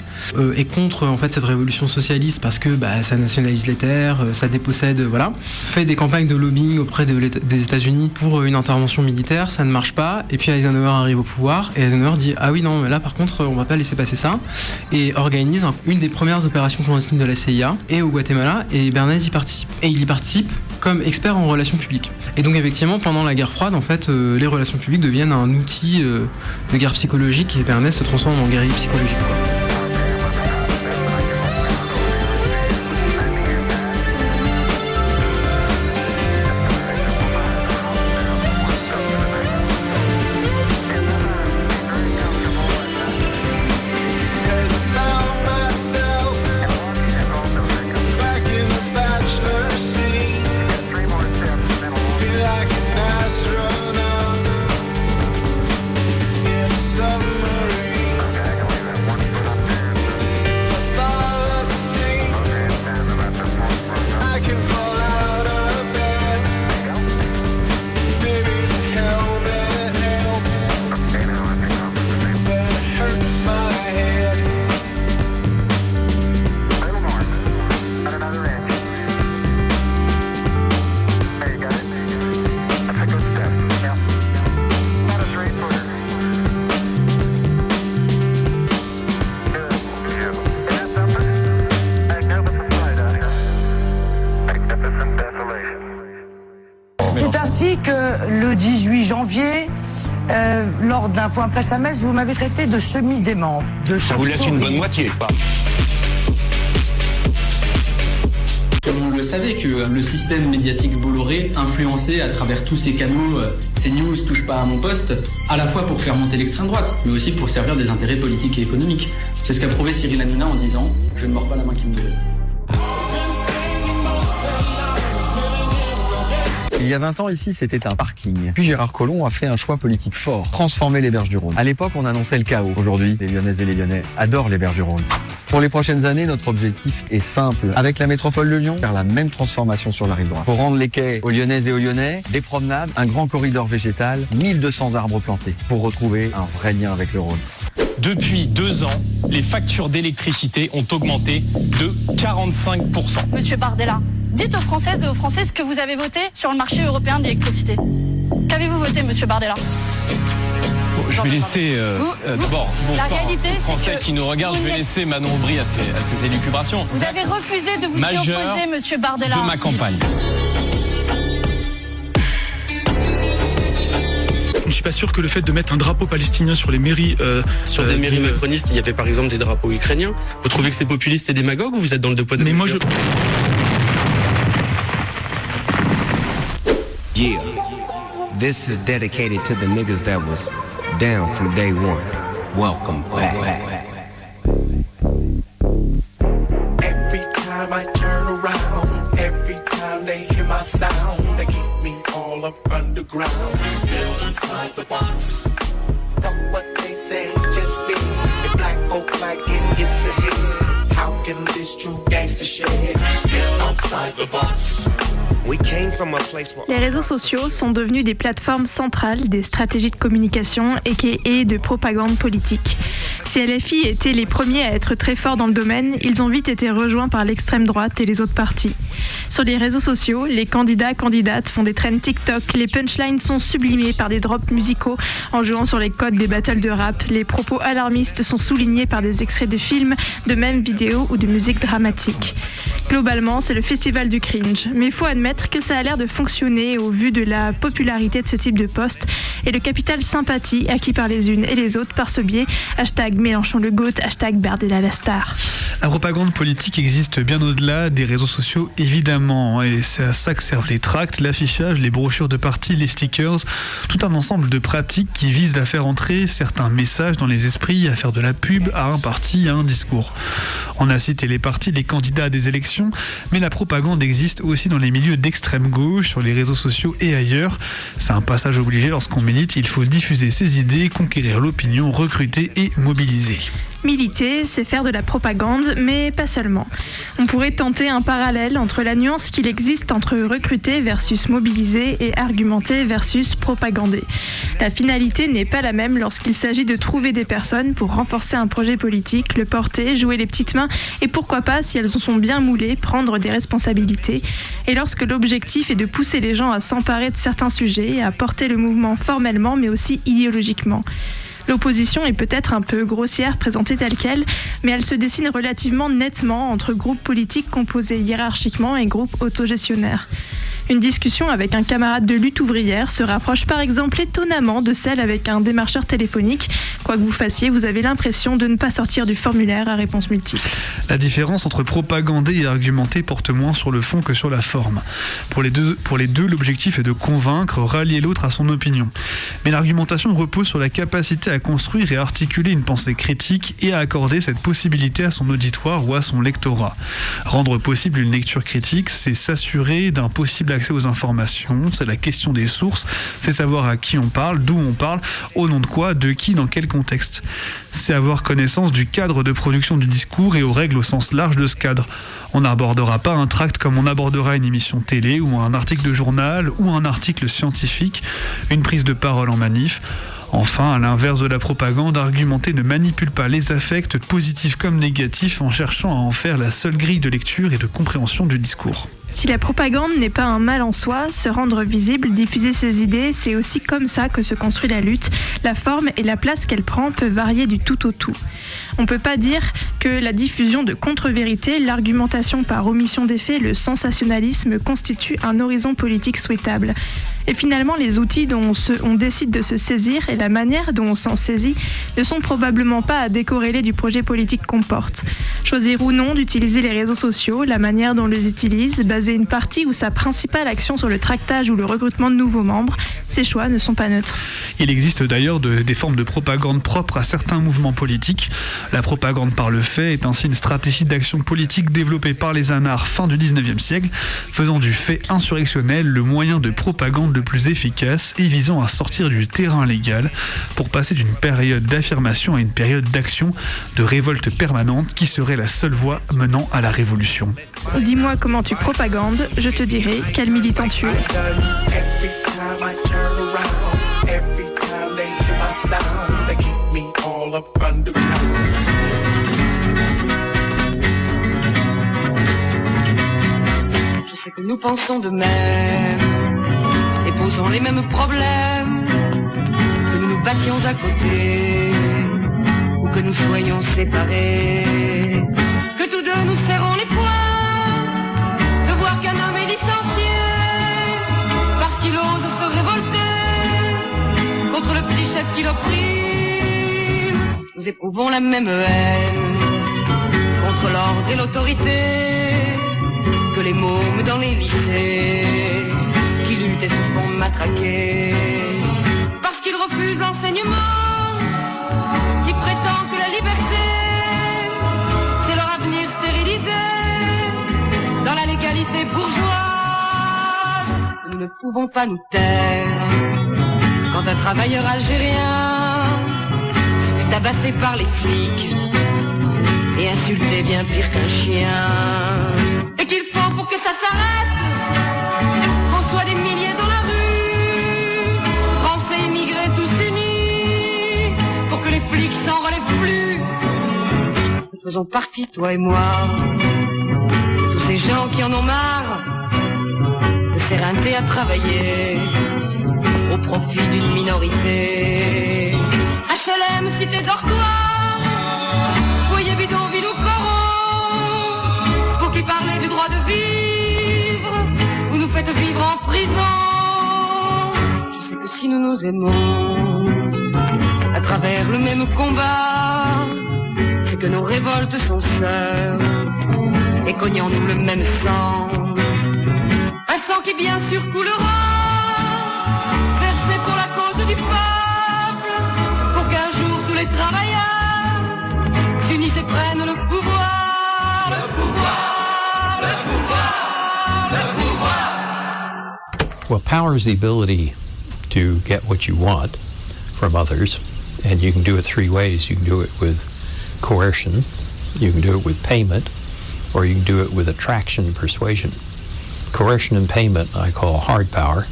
est contre en fait cette révolution socialiste parce que ça nationalise les terres, ça dépossède, voilà. Fait des campagnes de lobbying auprès des États-Unis pour une intervention militaire, ça ne marche pas. Et puis Eisenhower arrive au pouvoir et Eisenhower dit ah oui non, mais là par contre on va pas laisser passer ça, et organise une des premières opérations clandestines de la CIA et au Guatemala, et Bernays y participe. Et il y participe comme expert en relations publiques. Et donc effectivement, pendant la guerre froide, en fait, les relations publiques deviennent un outil de guerre psychologique, et Bernays se transforme en guerrier psychologique. Le 18 janvier, lors d'un point presse à Metz, vous m'avez traité de semi-dément. Ça vous laisse une bonne moitié. On le savait que le système médiatique Bolloré influençait à travers tous ces canaux CNews, touche pas à mon poste, à la fois pour faire monter l'extrême droite, mais aussi pour servir des intérêts politiques et économiques. C'est ce qu'a prouvé Cyril Hanouna en disant « Je ne mords pas la main qui me devait ». Il y a 20 ans, ici, c'était un parking. Puis Gérard Collomb a fait un choix politique fort, transformer les berges du Rhône. À l'époque, on annonçait le chaos. Aujourd'hui, les Lyonnaises et les Lyonnais adorent les berges du Rhône. Pour les prochaines années, notre objectif est simple. Avec la métropole de Lyon, faire la même transformation sur la rive droite. Pour rendre les quais aux Lyonnaises et aux Lyonnais, des promenades, un grand corridor végétal, 1200 arbres plantés. Pour retrouver un vrai lien avec le Rhône. Depuis 2 ans, les factures d'électricité ont augmenté de 45%. Monsieur Bardella, dites aux Françaises et aux Français ce que vous avez voté sur le marché européen de l'électricité. Qu'avez-vous voté, monsieur Bardella? Je vais laisser d'abord aux Français qui nous regardent, je vais laisser Manon Aubry à ses élucubrations. Vous avez refusé de vous y opposer, monsieur Bardella. De ma campagne. Je ne suis pas sûr que le fait de mettre un drapeau palestinien sur les mairies... sur des mairies macronistes, il y avait par exemple des drapeaux ukrainiens. Vous trouvez que c'est populiste et démagogue ou vous êtes dans le deux poids deux mesures? Mais moi je... Yeah, this is dedicated to the niggas that was down from day one. Welcome back. Every time I turn around, every time they hear my sound, they keep me all up underground, still inside the box. Fuck what they say, just be. If black folk like it, gets ahead. How can this true gangster shit still outside the box? Les réseaux sociaux sont devenus des plateformes centrales des stratégies de communication et de propagande politique. Si LFI étaient les premiers à être très forts dans le domaine, ils ont vite été rejoints par l'extrême droite et les autres partis. Sur les réseaux sociaux, les candidates font des trends TikTok, les punchlines sont sublimés par des drops musicaux en jouant sur les codes des battles de rap, les propos alarmistes sont soulignés par des extraits de films, de mêmes vidéos ou de musique dramatique. Globalement, c'est le festival du cringe. Mais il faut admettre que ça a l'air de fonctionner au vu de la popularité de ce type de post et le capital sympathie acquis par les unes et les autres par ce biais. Mélenchon le GOAT, Bardella la star. La propagande politique existe bien au-delà des réseaux sociaux, évidemment. Et c'est à ça que servent les tracts, l'affichage, les brochures de partis, les stickers, tout un ensemble de pratiques qui visent à faire entrer certains messages dans les esprits, à faire de la pub à un parti, à un discours. On a cité les partis, les candidats à des élections, mais la propagande existe aussi dans les milieux d'extrême gauche, sur les réseaux sociaux et ailleurs. C'est un passage obligé lorsqu'on milite, il faut diffuser ses idées, conquérir l'opinion, recruter et mobiliser. Militer, c'est faire de la propagande, mais pas seulement. On pourrait tenter un parallèle entre la nuance qu'il existe entre recruter versus mobiliser et argumenter versus propagander. La finalité n'est pas la même lorsqu'il s'agit de trouver des personnes pour renforcer un projet politique, le porter, jouer les petites mains et pourquoi pas, si elles sont bien moulées, prendre des responsabilités. Et lorsque l'objectif est de pousser les gens à s'emparer de certains sujets, à porter le mouvement formellement mais aussi idéologiquement. L'opposition est peut-être un peu grossière présentée telle qu'elle, mais elle se dessine relativement nettement entre groupes politiques composés hiérarchiquement et groupes autogestionnaires. Une discussion avec un camarade de lutte ouvrière se rapproche par exemple étonnamment de celle avec un démarcheur téléphonique. Quoi que vous fassiez, vous avez l'impression de ne pas sortir du formulaire à réponse multiple. La différence entre propagander et argumenter porte moins sur le fond que sur la forme. Pour les deux, l'objectif est de convaincre, rallier l'autre à son opinion. Mais l'argumentation repose sur la capacité à construire et articuler une pensée critique et à accorder cette possibilité à son auditoire ou à son lectorat. Rendre possible une lecture critique, c'est s'assurer d'un possible accès aux informations, c'est la question des sources, c'est savoir à qui on parle, d'où on parle, au nom de quoi, de qui, dans quel contexte. C'est avoir connaissance du cadre de production du discours et aux règles au sens large de ce cadre. On n'abordera pas un tract comme on abordera une émission télé ou un article de journal ou un article scientifique, une prise de parole en manif. Enfin, à l'inverse de la propagande, argumenter ne manipule pas les affects, positifs comme négatifs, en cherchant à en faire la seule grille de lecture et de compréhension du discours. Si la propagande n'est pas un mal en soi, se rendre visible, diffuser ses idées, c'est aussi comme ça que se construit la lutte. La forme et la place qu'elle prend peuvent varier du tout au tout. On ne peut pas dire que la diffusion de contre-vérités, l'argumentation par omission des faits, le sensationnalisme constituent un horizon politique souhaitable. Et finalement, les outils dont on décide de se saisir et la manière dont on s'en saisit ne sont probablement pas à décorréler du projet politique qu'on porte. Choisir ou non d'utiliser les réseaux sociaux, la manière dont on les utilise, baser une partie ou sa principale action sur le tractage ou le recrutement de nouveaux membres, ces choix ne sont pas neutres. Il existe d'ailleurs des formes de propagande propres à certains mouvements politiques. La propagande par le fait est ainsi une stratégie d'action politique développée par les anards fin du 19e siècle, faisant du fait insurrectionnel le moyen de propagande le plus efficace et visant à sortir du terrain légal pour passer d'une période d'affirmation à une période d'action, de révolte permanente qui serait la seule voie menant à la révolution. Dis-moi comment tu propagandes, je te dirai quel militant tu es. Je sais que nous pensons de même et posons les mêmes problèmes, que nous nous battions à côté ou que nous soyons séparés, que tous deux nous serrons les poings de voir qu'un homme est licencié parce qu'il ose se révolter contre le petit chef qui l'opprime. Nous éprouvons la même haine contre l'ordre et l'autorité que les mômes dans les lycées qui luttent et se font matraquer parce qu'ils refusent l'enseignement qui prétend que la liberté c'est leur avenir stérilisé dans la légalité bourgeoise. Nous ne pouvons pas nous taire quand un travailleur algérien se fait tabasser par les flics et insulter bien pire qu'un chien, et qu'il faut pour que ça s'arrête qu'on soit des milliers dans la rue, Français immigrés tous unis pour que les flics s'en relèvent plus. Nous faisons partie, toi et moi, de tous ces gens qui en ont marre de s'éreinter à travailler au profit d'une minorité. HLM, cité dortoir, foyer bidonville ou coron, pour qui parler du droit en prison. Je sais que si nous nous aimons à travers le même combat, c'est que nos révoltes sont sœurs et cognons-nous le même sang. Un sang qui bien sûr coulera, versé pour la cause du peuple, pour qu'un jour tous les travailleurs s'unissent et prennent le pouvoir, le pouvoir, le pouvoir, le pouvoir. Well, power is the ability to get what you want from others, and you can do it three ways. You can do it with coercion, you can do it with payment, or you can do it with attraction and persuasion. Coercion and payment I call hard power.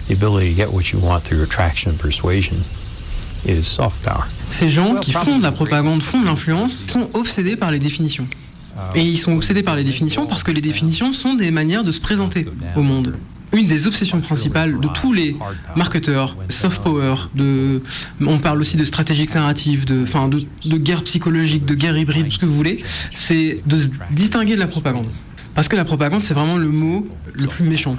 The ability to get what you want through attraction and persuasion is soft power. Ces gens qui font de la propagande, font de l'influence, sont obsédés par les définitions. Et ils sont obsédés par les définitions parce que les définitions sont des manières de se présenter au monde. Une des obsessions principales de tous les marketeurs, soft power, on parle aussi de stratégique narrative, de guerre psychologique, de guerre hybride, tout ce que vous voulez, c'est de se distinguer de la propagande. Parce que la propagande, c'est vraiment le mot le plus méchant.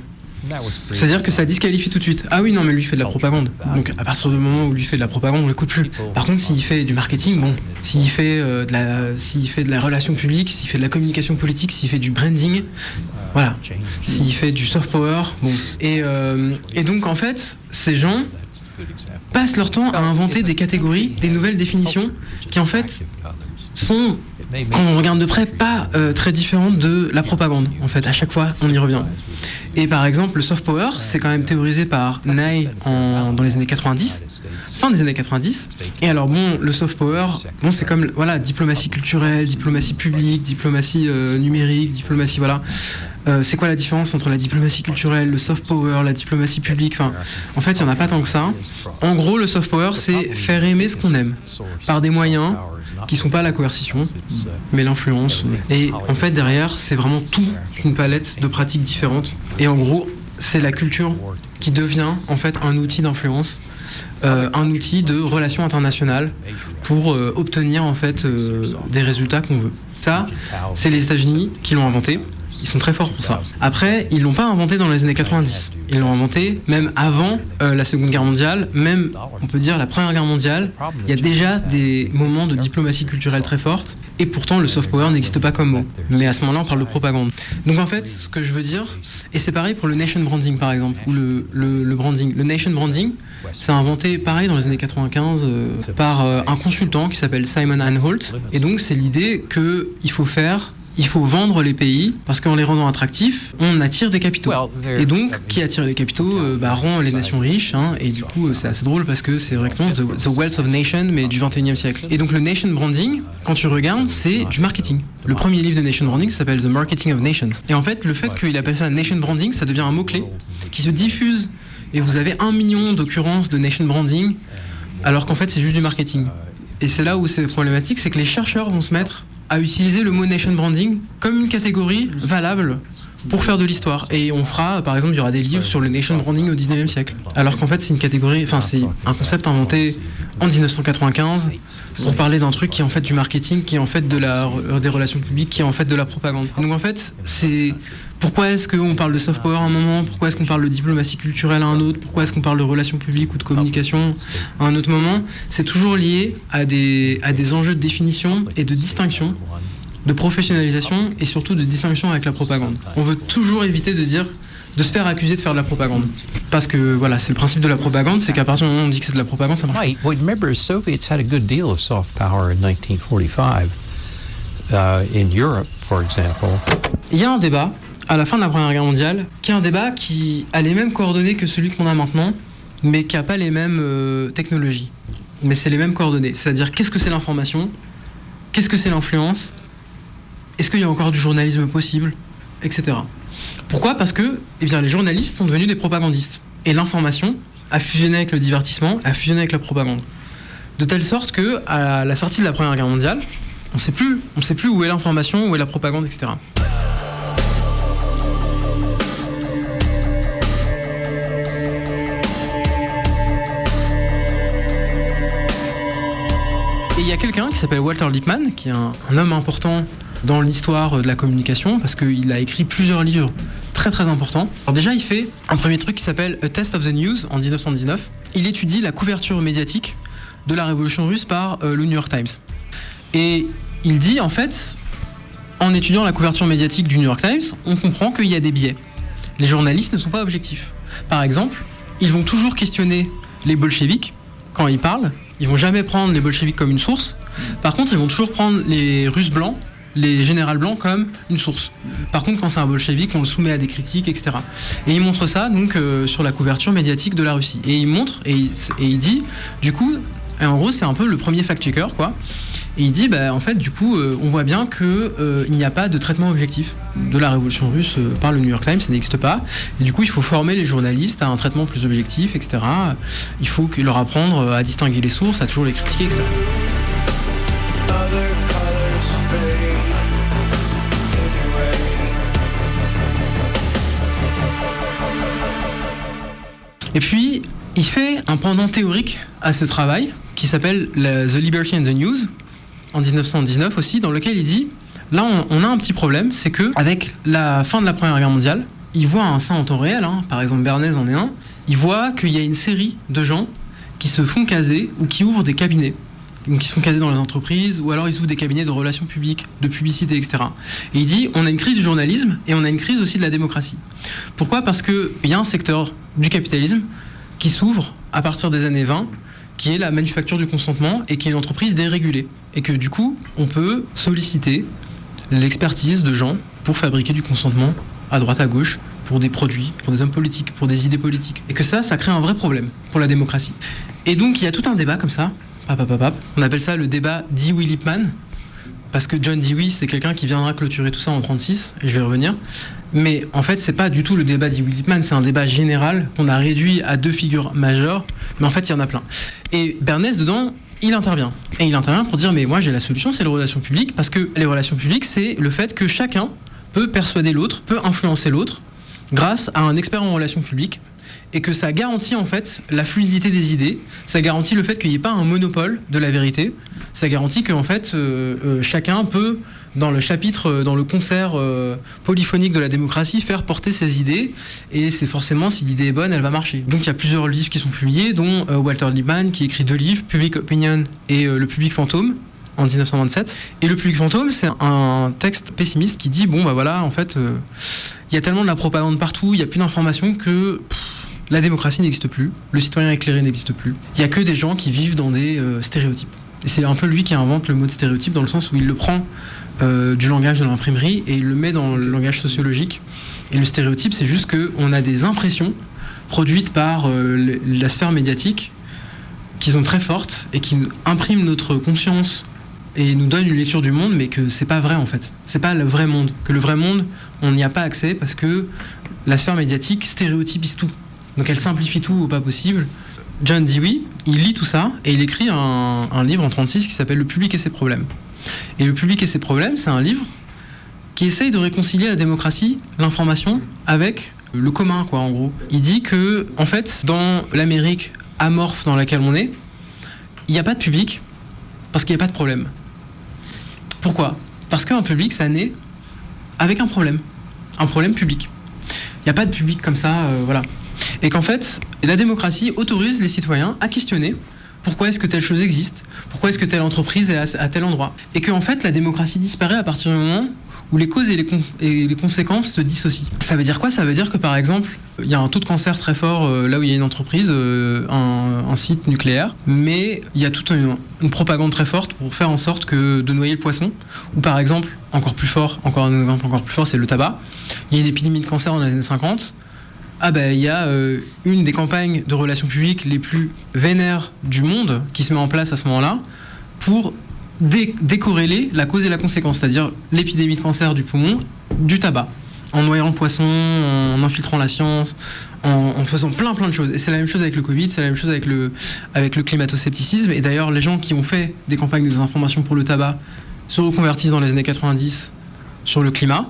C'est-à-dire que ça disqualifie tout de suite. Ah oui, non, mais lui fait de la propagande. Donc à partir du moment où lui fait de la propagande, on l'écoute plus. Par contre, s'il fait du marketing, bon, s'il fait de la relation publique, s'il fait de la communication politique, s'il fait du branding, voilà. S'il fait du soft power, bon. Et donc en fait, ces gens passent leur temps à inventer des catégories, des nouvelles définitions qui en fait sont, quand on regarde de près, pas très différentes de la propagande. En fait, à chaque fois, on y revient. Et par exemple, le soft power, c'est quand même théorisé par Nye dans les années 90, fin des années 90. Et alors bon, le soft power, bon, c'est comme voilà, diplomatie culturelle, diplomatie publique, diplomatie numérique, diplomatie voilà. C'est quoi la différence entre la diplomatie culturelle, le soft power, la diplomatie publique? Enfin, en fait, il n'y en a pas tant que ça. En gros, le soft power, c'est faire aimer ce qu'on aime par des moyens qui sont pas la coercition, mais l'influence. Et en fait, derrière, c'est vraiment toute une palette de pratiques différentes. Et en gros, c'est la culture qui devient en fait un outil d'influence, un outil de relations internationales pour obtenir en fait des résultats qu'on veut. Ça, c'est les États-Unis qui l'ont inventé. Ils sont très forts pour ça. Après, ils l'ont pas inventé dans les années 90. Ils l'ont inventé même avant la Seconde Guerre mondiale, même, on peut dire, la Première Guerre mondiale. Il y a déjà des moments de diplomatie culturelle très forte, et pourtant le soft power n'existe pas comme mot. Mais à ce moment-là, on parle de propagande. Donc en fait, ce que je veux dire, et c'est pareil pour le nation branding par exemple, ou le branding. Le nation branding, c'est inventé pareil dans les années 95 par un consultant qui s'appelle Simon Anholt. Et donc c'est l'idée il faut vendre les pays parce qu'en les rendant attractifs, on attire des capitaux. Et donc, qui attire les capitaux rend les nations riches. Et du coup, c'est assez drôle parce que c'est vraiment the wealth of nation, mais du 21e siècle. Et donc, le nation branding, quand tu regardes, c'est du marketing. Le premier livre de nation branding s'appelle The Marketing of Nations. Et en fait, le fait qu'il appelle ça nation branding, ça devient un mot-clé qui se diffuse. Et vous avez 1 million d'occurrences de nation branding, alors qu'en fait, c'est juste du marketing. Et c'est là où c'est problématique, c'est que les chercheurs vont se mettre à utiliser le mot nation branding comme une catégorie valable pour faire de l'histoire. Et on fera, par exemple, il y aura des livres sur le nation branding au 19e siècle. Alors qu'en fait, c'est une catégorie, c'est un concept inventé en 1995 pour parler d'un truc qui est en fait du marketing, qui est en fait des relations publiques, qui est en fait de la propagande. Donc en fait, c'est pourquoi est-ce qu'on parle de soft power à un moment, pourquoi est-ce qu'on parle de diplomatie culturelle à un autre, pourquoi est-ce qu'on parle de relations publiques ou de communication à un autre moment, c'est toujours lié à des enjeux de définition et de distinction, de professionnalisation et surtout de distinction avec la propagande. On veut toujours éviter de se faire accuser de faire de la propagande. Parce que voilà, c'est le principe de la propagande, c'est qu'à partir du moment où on dit que c'est de la propagande, ça marche. Right. Well, remember, the Soviets had a good deal of soft power in 1945. In Europe, for example. Il y a un débat à la fin de la Première Guerre mondiale, qui est un débat qui a les mêmes coordonnées que celui qu'on a maintenant, mais qui n'a pas les mêmes technologies. Mais c'est les mêmes coordonnées. C'est-à-dire, qu'est-ce que c'est l'information? Qu'est-ce que c'est l'influence? Est-ce qu'il y a encore du journalisme possible? Etc. Pourquoi? Parce que les journalistes sont devenus des propagandistes. Et l'information a fusionné avec le divertissement, a fusionné avec la propagande. De telle sorte que, à la sortie de la Première Guerre mondiale, on sait plus où est l'information, où est la propagande, etc. Et il y a quelqu'un qui s'appelle Walter Lippmann, qui est un homme important dans l'histoire de la communication, parce qu'il a écrit plusieurs livres très très important. Alors déjà, il fait un premier truc qui s'appelle A Test of the News en 1919. Il étudie la couverture médiatique de la révolution russe par le New York Times. Et il dit, en fait, en étudiant la couverture médiatique du New York Times, on comprend qu'il y a des biais. Les journalistes ne sont pas objectifs. Par exemple, ils vont toujours questionner les bolcheviks quand ils parlent. Ils vont jamais prendre les bolcheviks comme une source. Par contre, ils vont toujours prendre les Russes blancs, les généraux blancs comme une source. Par contre, quand c'est un bolchevique, on le soumet à des critiques, etc. Et il montre ça donc sur la couverture médiatique de la Russie. Et il montre et il dit, du coup, et en gros, c'est un peu le premier fact-checker, quoi. Et il dit, en fait, du coup, on voit bien que il n'y a pas de traitement objectif de la révolution russe par le New York Times, ça n'existe pas. Et du coup, il faut former les journalistes à un traitement plus objectif, etc. Il faut leur apprendre à distinguer les sources, à toujours les critiquer, etc. Et puis, il fait un pendant théorique à ce travail qui s'appelle The Liberty and the News en 1919 aussi, dans lequel il dit, là on a un petit problème, c'est que avec la fin de la Première Guerre mondiale, il voit ça en temps réel, par exemple Bernays en est un, il voit qu'il y a une série de gens qui se font caser ou qui ouvrent des cabinets. Donc ils se font caser dans les entreprises, ou alors ils ouvrent des cabinets de relations publiques, de publicité, etc. Et il dit, on a une crise du journalisme et on a une crise aussi de la démocratie. Pourquoi ? Parce qu'il y a un secteur du capitalisme qui s'ouvre à partir des années 20, qui est la manufacture du consentement et qui est une entreprise dérégulée. Et que du coup, on peut solliciter l'expertise de gens pour fabriquer du consentement à droite à gauche, pour des produits, pour des hommes politiques, pour des idées politiques. Et que ça crée un vrai problème pour la démocratie. Et donc, il y a tout un débat comme ça. On appelle ça le débat Dewey-Lippmann, parce que John Dewey, c'est quelqu'un qui viendra clôturer tout ça en 1936, et je vais y revenir. Mais en fait, c'est pas du tout le débat Dewey-Lippmann, c'est un débat général qu'on a réduit à 2 figures majeures, mais en fait, il y en a plein. Et Bernays, dedans, il intervient. Et il intervient pour dire, mais moi, j'ai la solution, c'est les relations publiques, parce que les relations publiques, c'est le fait que chacun peut persuader l'autre, peut influencer l'autre, grâce à un expert en relations publiques, et que ça garantit en fait la fluidité des idées, ça garantit le fait qu'il n'y ait pas un monopole de la vérité, ça garantit que en fait chacun peut, dans le chapitre, dans le concert polyphonique de la démocratie, faire porter ses idées, et c'est forcément, si l'idée est bonne, elle va marcher. Donc il y a plusieurs livres qui sont publiés, dont Walter Lippmann qui écrit 2 livres, Public Opinion et Le Public Fantôme, en 1927. Et Le Public Fantôme, c'est un texte pessimiste qui dit, en fait, il y a tellement de la propagande partout, il n'y a plus d'informations que la démocratie n'existe plus, le citoyen éclairé n'existe plus. Il n'y a que des gens qui vivent dans des stéréotypes. Et c'est un peu lui qui invente le mot de stéréotype, dans le sens où il le prend du langage de l'imprimerie et il le met dans le langage sociologique. Et le stéréotype, c'est juste qu'on a des impressions produites par la sphère médiatique qui sont très fortes et qui impriment notre conscience et nous donnent une lecture du monde, mais que c'est pas vrai en fait. C'est pas le vrai monde. Que le vrai monde, on n'y a pas accès parce que la sphère médiatique stéréotypise tout. Donc elle simplifie tout au pas possible. John Dewey, il lit tout ça et il écrit un livre en 1936 qui s'appelle Le Public et ses problèmes. Et Le Public et ses problèmes, c'est un livre qui essaye de réconcilier la démocratie, l'information, avec le commun, en gros. Il dit que, en fait, dans l'Amérique amorphe dans laquelle on est, il n'y a pas de public parce qu'il n'y a pas de problème. Pourquoi ? Parce qu'un public, ça naît avec un problème public. Il n'y a pas de public comme ça, voilà. Et qu'en fait, la démocratie autorise les citoyens à questionner pourquoi est-ce que telle chose existe, pourquoi est-ce que telle entreprise est à tel endroit. Et qu'en fait, la démocratie disparaît à partir du moment où les causes et les conséquences se dissocient. Ça veut dire quoi ? Ça veut dire que par exemple, il y a un taux de cancer très fort là où il y a une entreprise, un site nucléaire, mais il y a toute une propagande très forte pour faire en sorte de noyer le poisson. Ou par exemple, encore un exemple encore plus fort, c'est le tabac. Il y a une épidémie de cancer dans les années 50. Il y a une des campagnes de relations publiques les plus vénères du monde qui se met en place à ce moment-là pour décorréler la cause et la conséquence, c'est-à-dire l'épidémie de cancer du poumon du tabac, en noyant le poisson, en infiltrant la science, en faisant plein de choses. Et c'est la même chose avec le Covid, c'est la même chose avec le climato-scepticisme. Et d'ailleurs, les gens qui ont fait des campagnes de désinformation pour le tabac se reconvertissent dans les années 90 sur le climat.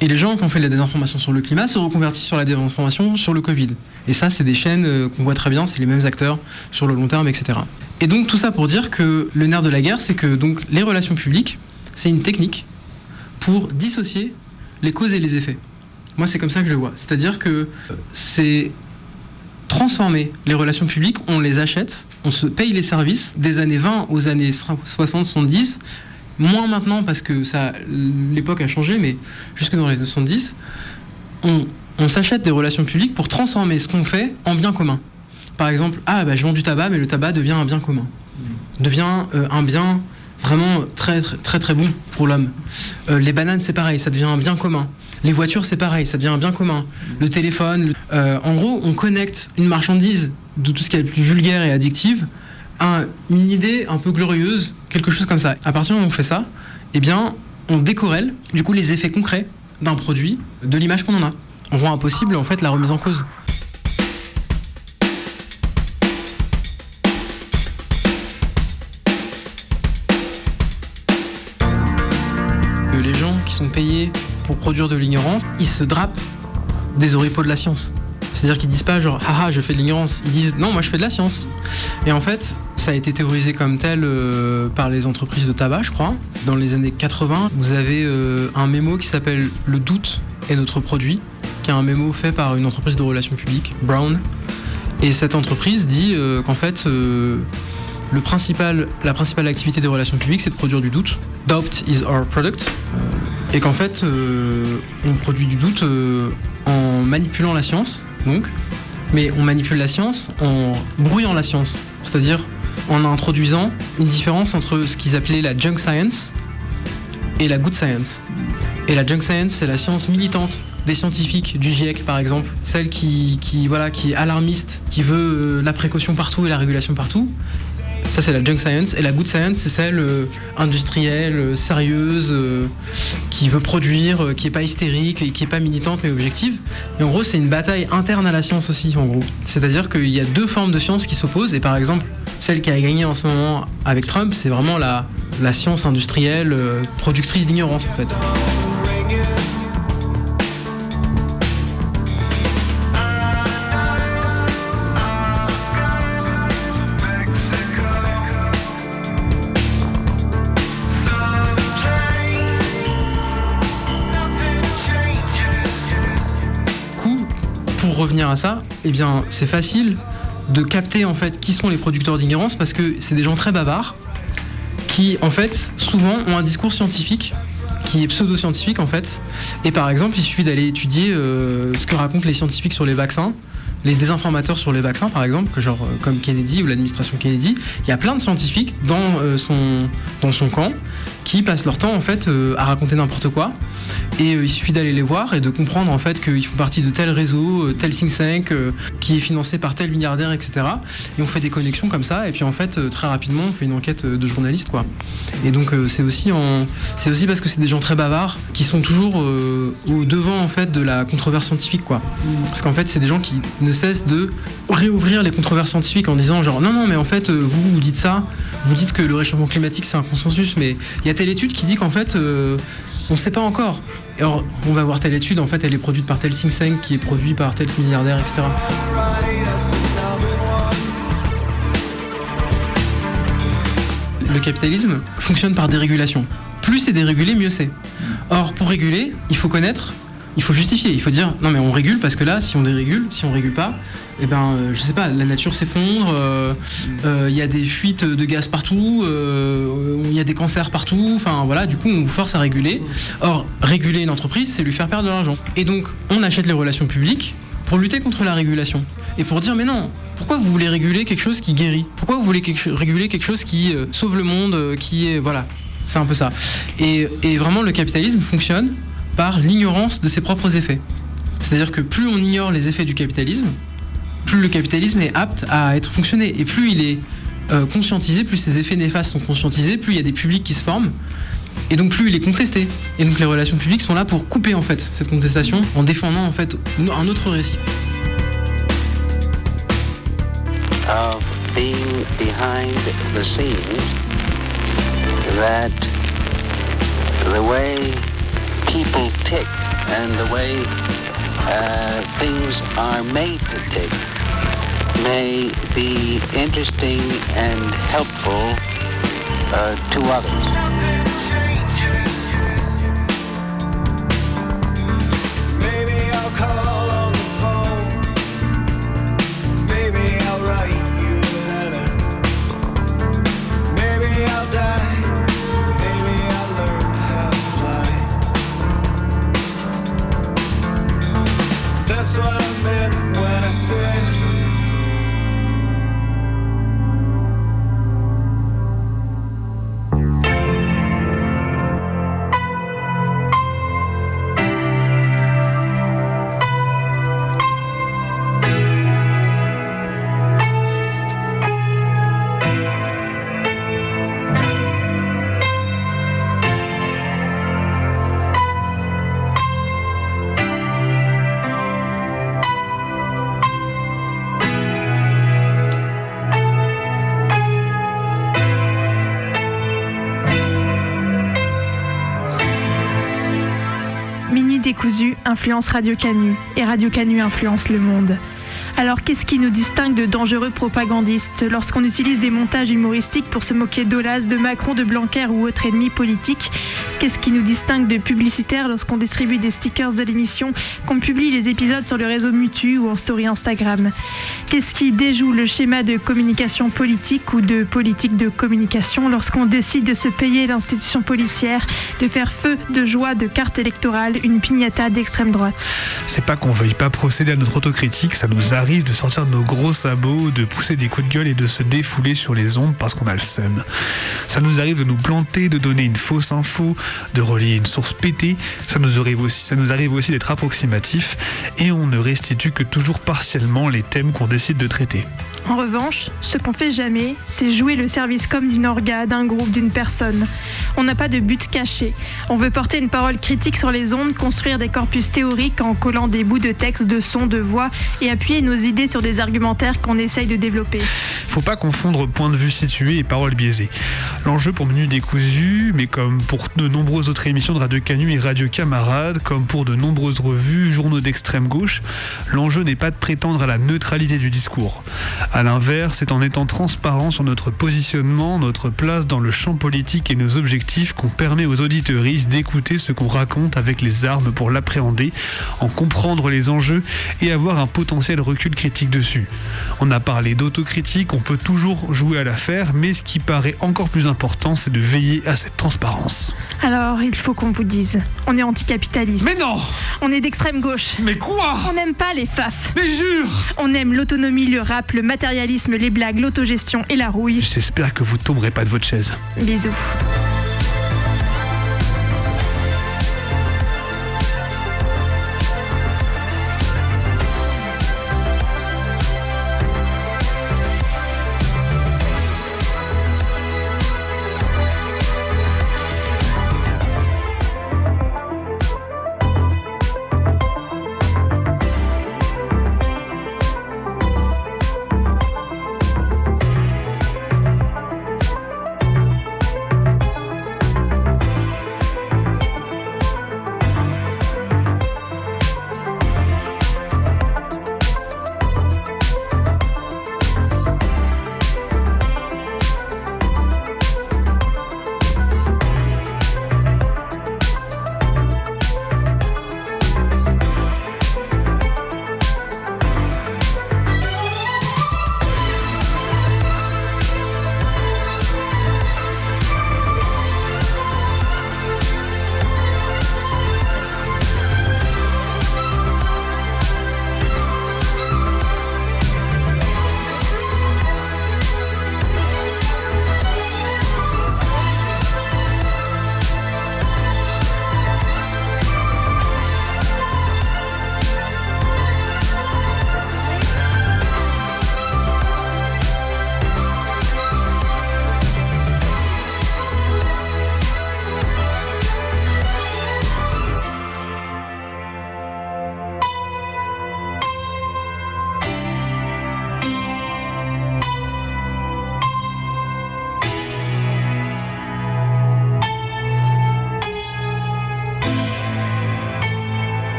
Et les gens qui ont fait de la désinformation sur le climat se reconvertissent sur la désinformation sur le Covid. Et ça, c'est des chaînes qu'on voit très bien, c'est les mêmes acteurs sur le long terme, etc. Et donc tout ça pour dire que le nerf de la guerre, c'est que donc, les relations publiques, c'est une technique pour dissocier les causes et les effets. Moi, c'est comme ça que je le vois. C'est-à-dire que c'est transformer les relations publiques, on les achète, on se paye les services des années 20 aux années 60, 70, moins maintenant parce que l'époque a changé, mais jusque dans les années 70, on s'achète des relations publiques pour transformer ce qu'on fait en bien commun. Par exemple, je vends du tabac, mais le tabac devient un bien commun. Devient un bien vraiment très, très, très, très bon pour l'homme. Les bananes, c'est pareil, ça devient un bien commun. Les voitures, c'est pareil, ça devient un bien commun. Le téléphone, en gros, on connecte une marchandise de tout ce qui est le plus vulgaire et addictif à une idée un peu glorieuse, quelque chose comme ça. À partir du moment où on fait ça, eh bien, on décorrèle, du coup, les effets concrets d'un produit de l'image qu'on en a. On rend impossible, en fait, la remise en cause. Les gens qui sont payés pour produire de l'ignorance, ils se drapent des oripeaux de la science. C'est-à-dire qu'ils disent pas genre haha je fais de l'ignorance, ils disent non moi je fais de la science. Et en fait ça a été théorisé comme tel par les entreprises de tabac je crois. Dans les années 80 vous avez un mémo qui s'appelle Le doute est notre produit, qui est un mémo fait par une entreprise de relations publiques, Brown. Et cette entreprise dit qu'en fait la principale activité des relations publiques, c'est de produire du doute. Doubt is our product. Et qu'en fait, on produit du doute en manipulant la science, donc. Mais on manipule la science en brouillant la science. C'est-à-dire en introduisant une différence entre ce qu'ils appelaient la junk science et la good science. Et la junk science, c'est la science militante des scientifiques du GIEC par exemple, celle qui est alarmiste, qui veut la précaution partout et la régulation partout. Ça c'est la junk science. Et la good science, c'est celle industrielle, sérieuse, qui veut produire, qui est pas hystérique et qui est pas militante mais objective. Et en gros c'est une bataille interne à la science aussi en gros. C'est-à-dire qu'il y a deux formes de science qui s'opposent et par exemple celle qui a gagné en ce moment avec Trump, c'est vraiment la science industrielle productrice d'ignorance en fait. Pour revenir à ça, eh bien c'est facile de capter en fait qui sont les producteurs d'ignorance parce que c'est des gens très bavards qui en fait souvent ont un discours scientifique qui est pseudo-scientifique en fait. Et par exemple il suffit d'aller étudier ce que racontent les scientifiques sur les vaccins, les désinformateurs sur les vaccins par exemple, que genre comme Kennedy ou l'administration Kennedy, il y a plein de scientifiques dans son camp qui passent leur temps en fait à raconter n'importe quoi. Et il suffit d'aller les voir et de comprendre en fait qu'ils font partie de tel réseau, tel think tank qui est financé par tel milliardaire, etc. Et on fait des connexions comme ça et puis en fait très rapidement on fait une enquête de journaliste quoi. Et donc c'est aussi parce que c'est des gens très bavards qui sont toujours au devant en fait de la controverse scientifique quoi. Parce qu'en fait c'est des gens qui ne cessent de réouvrir les controverses scientifiques en disant genre non mais en fait vous dites ça, vous dites que le réchauffement climatique c'est un consensus mais il y a telle étude qui dit qu'en fait on sait pas encore. Alors, on va voir telle étude, en fait, elle est produite par tel think tank qui est produit par tel milliardaire, etc. Le capitalisme fonctionne par dérégulation. Plus c'est dérégulé, mieux c'est. Or, pour réguler, il faut connaître, il faut justifier, il faut dire non mais on régule parce que là, si on dérégule, si on régule pas, eh ben, je sais pas, la nature s'effondre, il y a des fuites de gaz partout, il y a des cancers partout, enfin voilà, du coup on vous force à réguler. Or, réguler une entreprise, c'est lui faire perdre de l'argent. Et donc, on achète les relations publiques pour lutter contre la régulation. Et pour dire, mais non, pourquoi vous voulez réguler quelque chose qui guérit ? Pourquoi vous voulez réguler quelque chose qui sauve le monde, qui est... Voilà, c'est un peu ça. Et vraiment, le capitalisme fonctionne par l'ignorance de ses propres effets. C'est-à-dire que plus on ignore les effets du capitalisme, plus le capitalisme est apte à être fonctionné. Et plus il est conscientisé, plus ses effets néfastes sont conscientisés, plus il y a des publics qui se forment, et donc plus il est contesté. Et donc les relations publiques sont là pour couper en fait cette contestation en défendant en fait un autre récit. Of being behind the scenes, that the way people tick and the way things are made to tick may be interesting and helpful to others. Maybe said. Décousu influence Radio Canu et Radio Canu influence le monde. Alors qu'est-ce qui nous distingue de dangereux propagandistes lorsqu'on utilise des montages humoristiques pour se moquer d'Aulas, de Macron, de Blanquer ou autre ennemi politique? Qu'est-ce qui nous distingue de publicitaires lorsqu'on distribue des stickers de l'émission, qu'on publie les épisodes sur le réseau Mutu ou en story Instagram? Qu'est-ce qui déjoue le schéma de communication politique ou de politique de communication lorsqu'on décide de se payer l'institution policière, de faire feu de joie de carte électorale, une piñata d'extrême droite? C'est pas qu'on veuille pas procéder à notre autocritique, ça nous arrive de sortir de nos gros sabots, de pousser des coups de gueule et de se défouler sur les ondes parce qu'on a le seum. Ça nous arrive de nous planter, de donner une fausse info, de relier une source pétée. Ça nous arrive aussi d'être approximatif et on ne restitue que toujours partiellement les thèmes qu'on décide de traiter. En revanche, ce qu'on fait jamais, c'est jouer le service comme d'une orga, d'un groupe, d'une personne. On n'a pas de but caché. On veut porter une parole critique sur les ondes, construire des corpus théoriques en collant des bouts de texte, de sons, de voix et appuyer nos idées sur des argumentaires qu'on essaye de développer. Faut pas confondre point de vue situé et paroles biaisées. L'enjeu pour Minute Décousu, mais comme pour de nombreuses autres émissions de Radio Canu et Radio Camarades, comme pour de nombreuses revues, journaux d'extrême gauche, l'enjeu n'est pas de prétendre à la neutralité du discours. À l'inverse, c'est en étant transparent sur notre positionnement, notre place dans le champ politique et nos objectifs qu'on permet aux auditeuristes d'écouter ce qu'on raconte avec les armes pour l'appréhender, en comprendre les enjeux et avoir un potentiel recul critique dessus. On a parlé d'autocritique, on peut toujours jouer à l'affaire, mais ce qui paraît encore plus important, c'est de veiller à cette transparence. Alors, il faut qu'on vous dise, on est anticapitaliste. Mais non! On est d'extrême gauche. Mais quoi? On n'aime pas les faf. Mais jure! On aime l'autonomie, le rap, le matérialisme, les blagues, l'autogestion et la rouille. J'espère que vous tomberez pas de votre chaise. Bisous.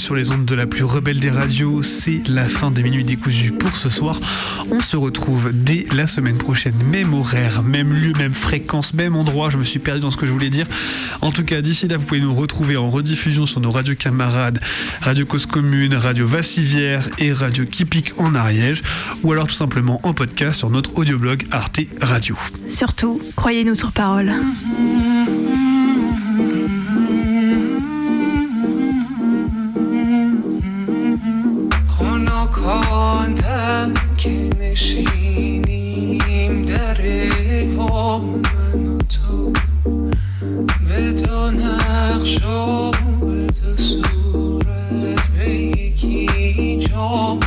sur les ondes de la plus rebelle des radios. C'est la fin de Minuit décousu pour ce soir. On se retrouve dès la semaine prochaine, même horaire, même lieu, même fréquence, même endroit. Je me suis perdu dans ce que je voulais dire. En tout cas, d'ici là, vous pouvez nous retrouver en rediffusion sur nos radios camarades, Radio Cause Commune, Radio Vassivière et Radio Kipik en Ariège, ou alors tout simplement en podcast sur notre audioblog Arte Radio. Surtout, croyez-nous sur parole. خنکاندم که نشینیم در پا من و تو به دو نقش و به دو صورت به یکی جام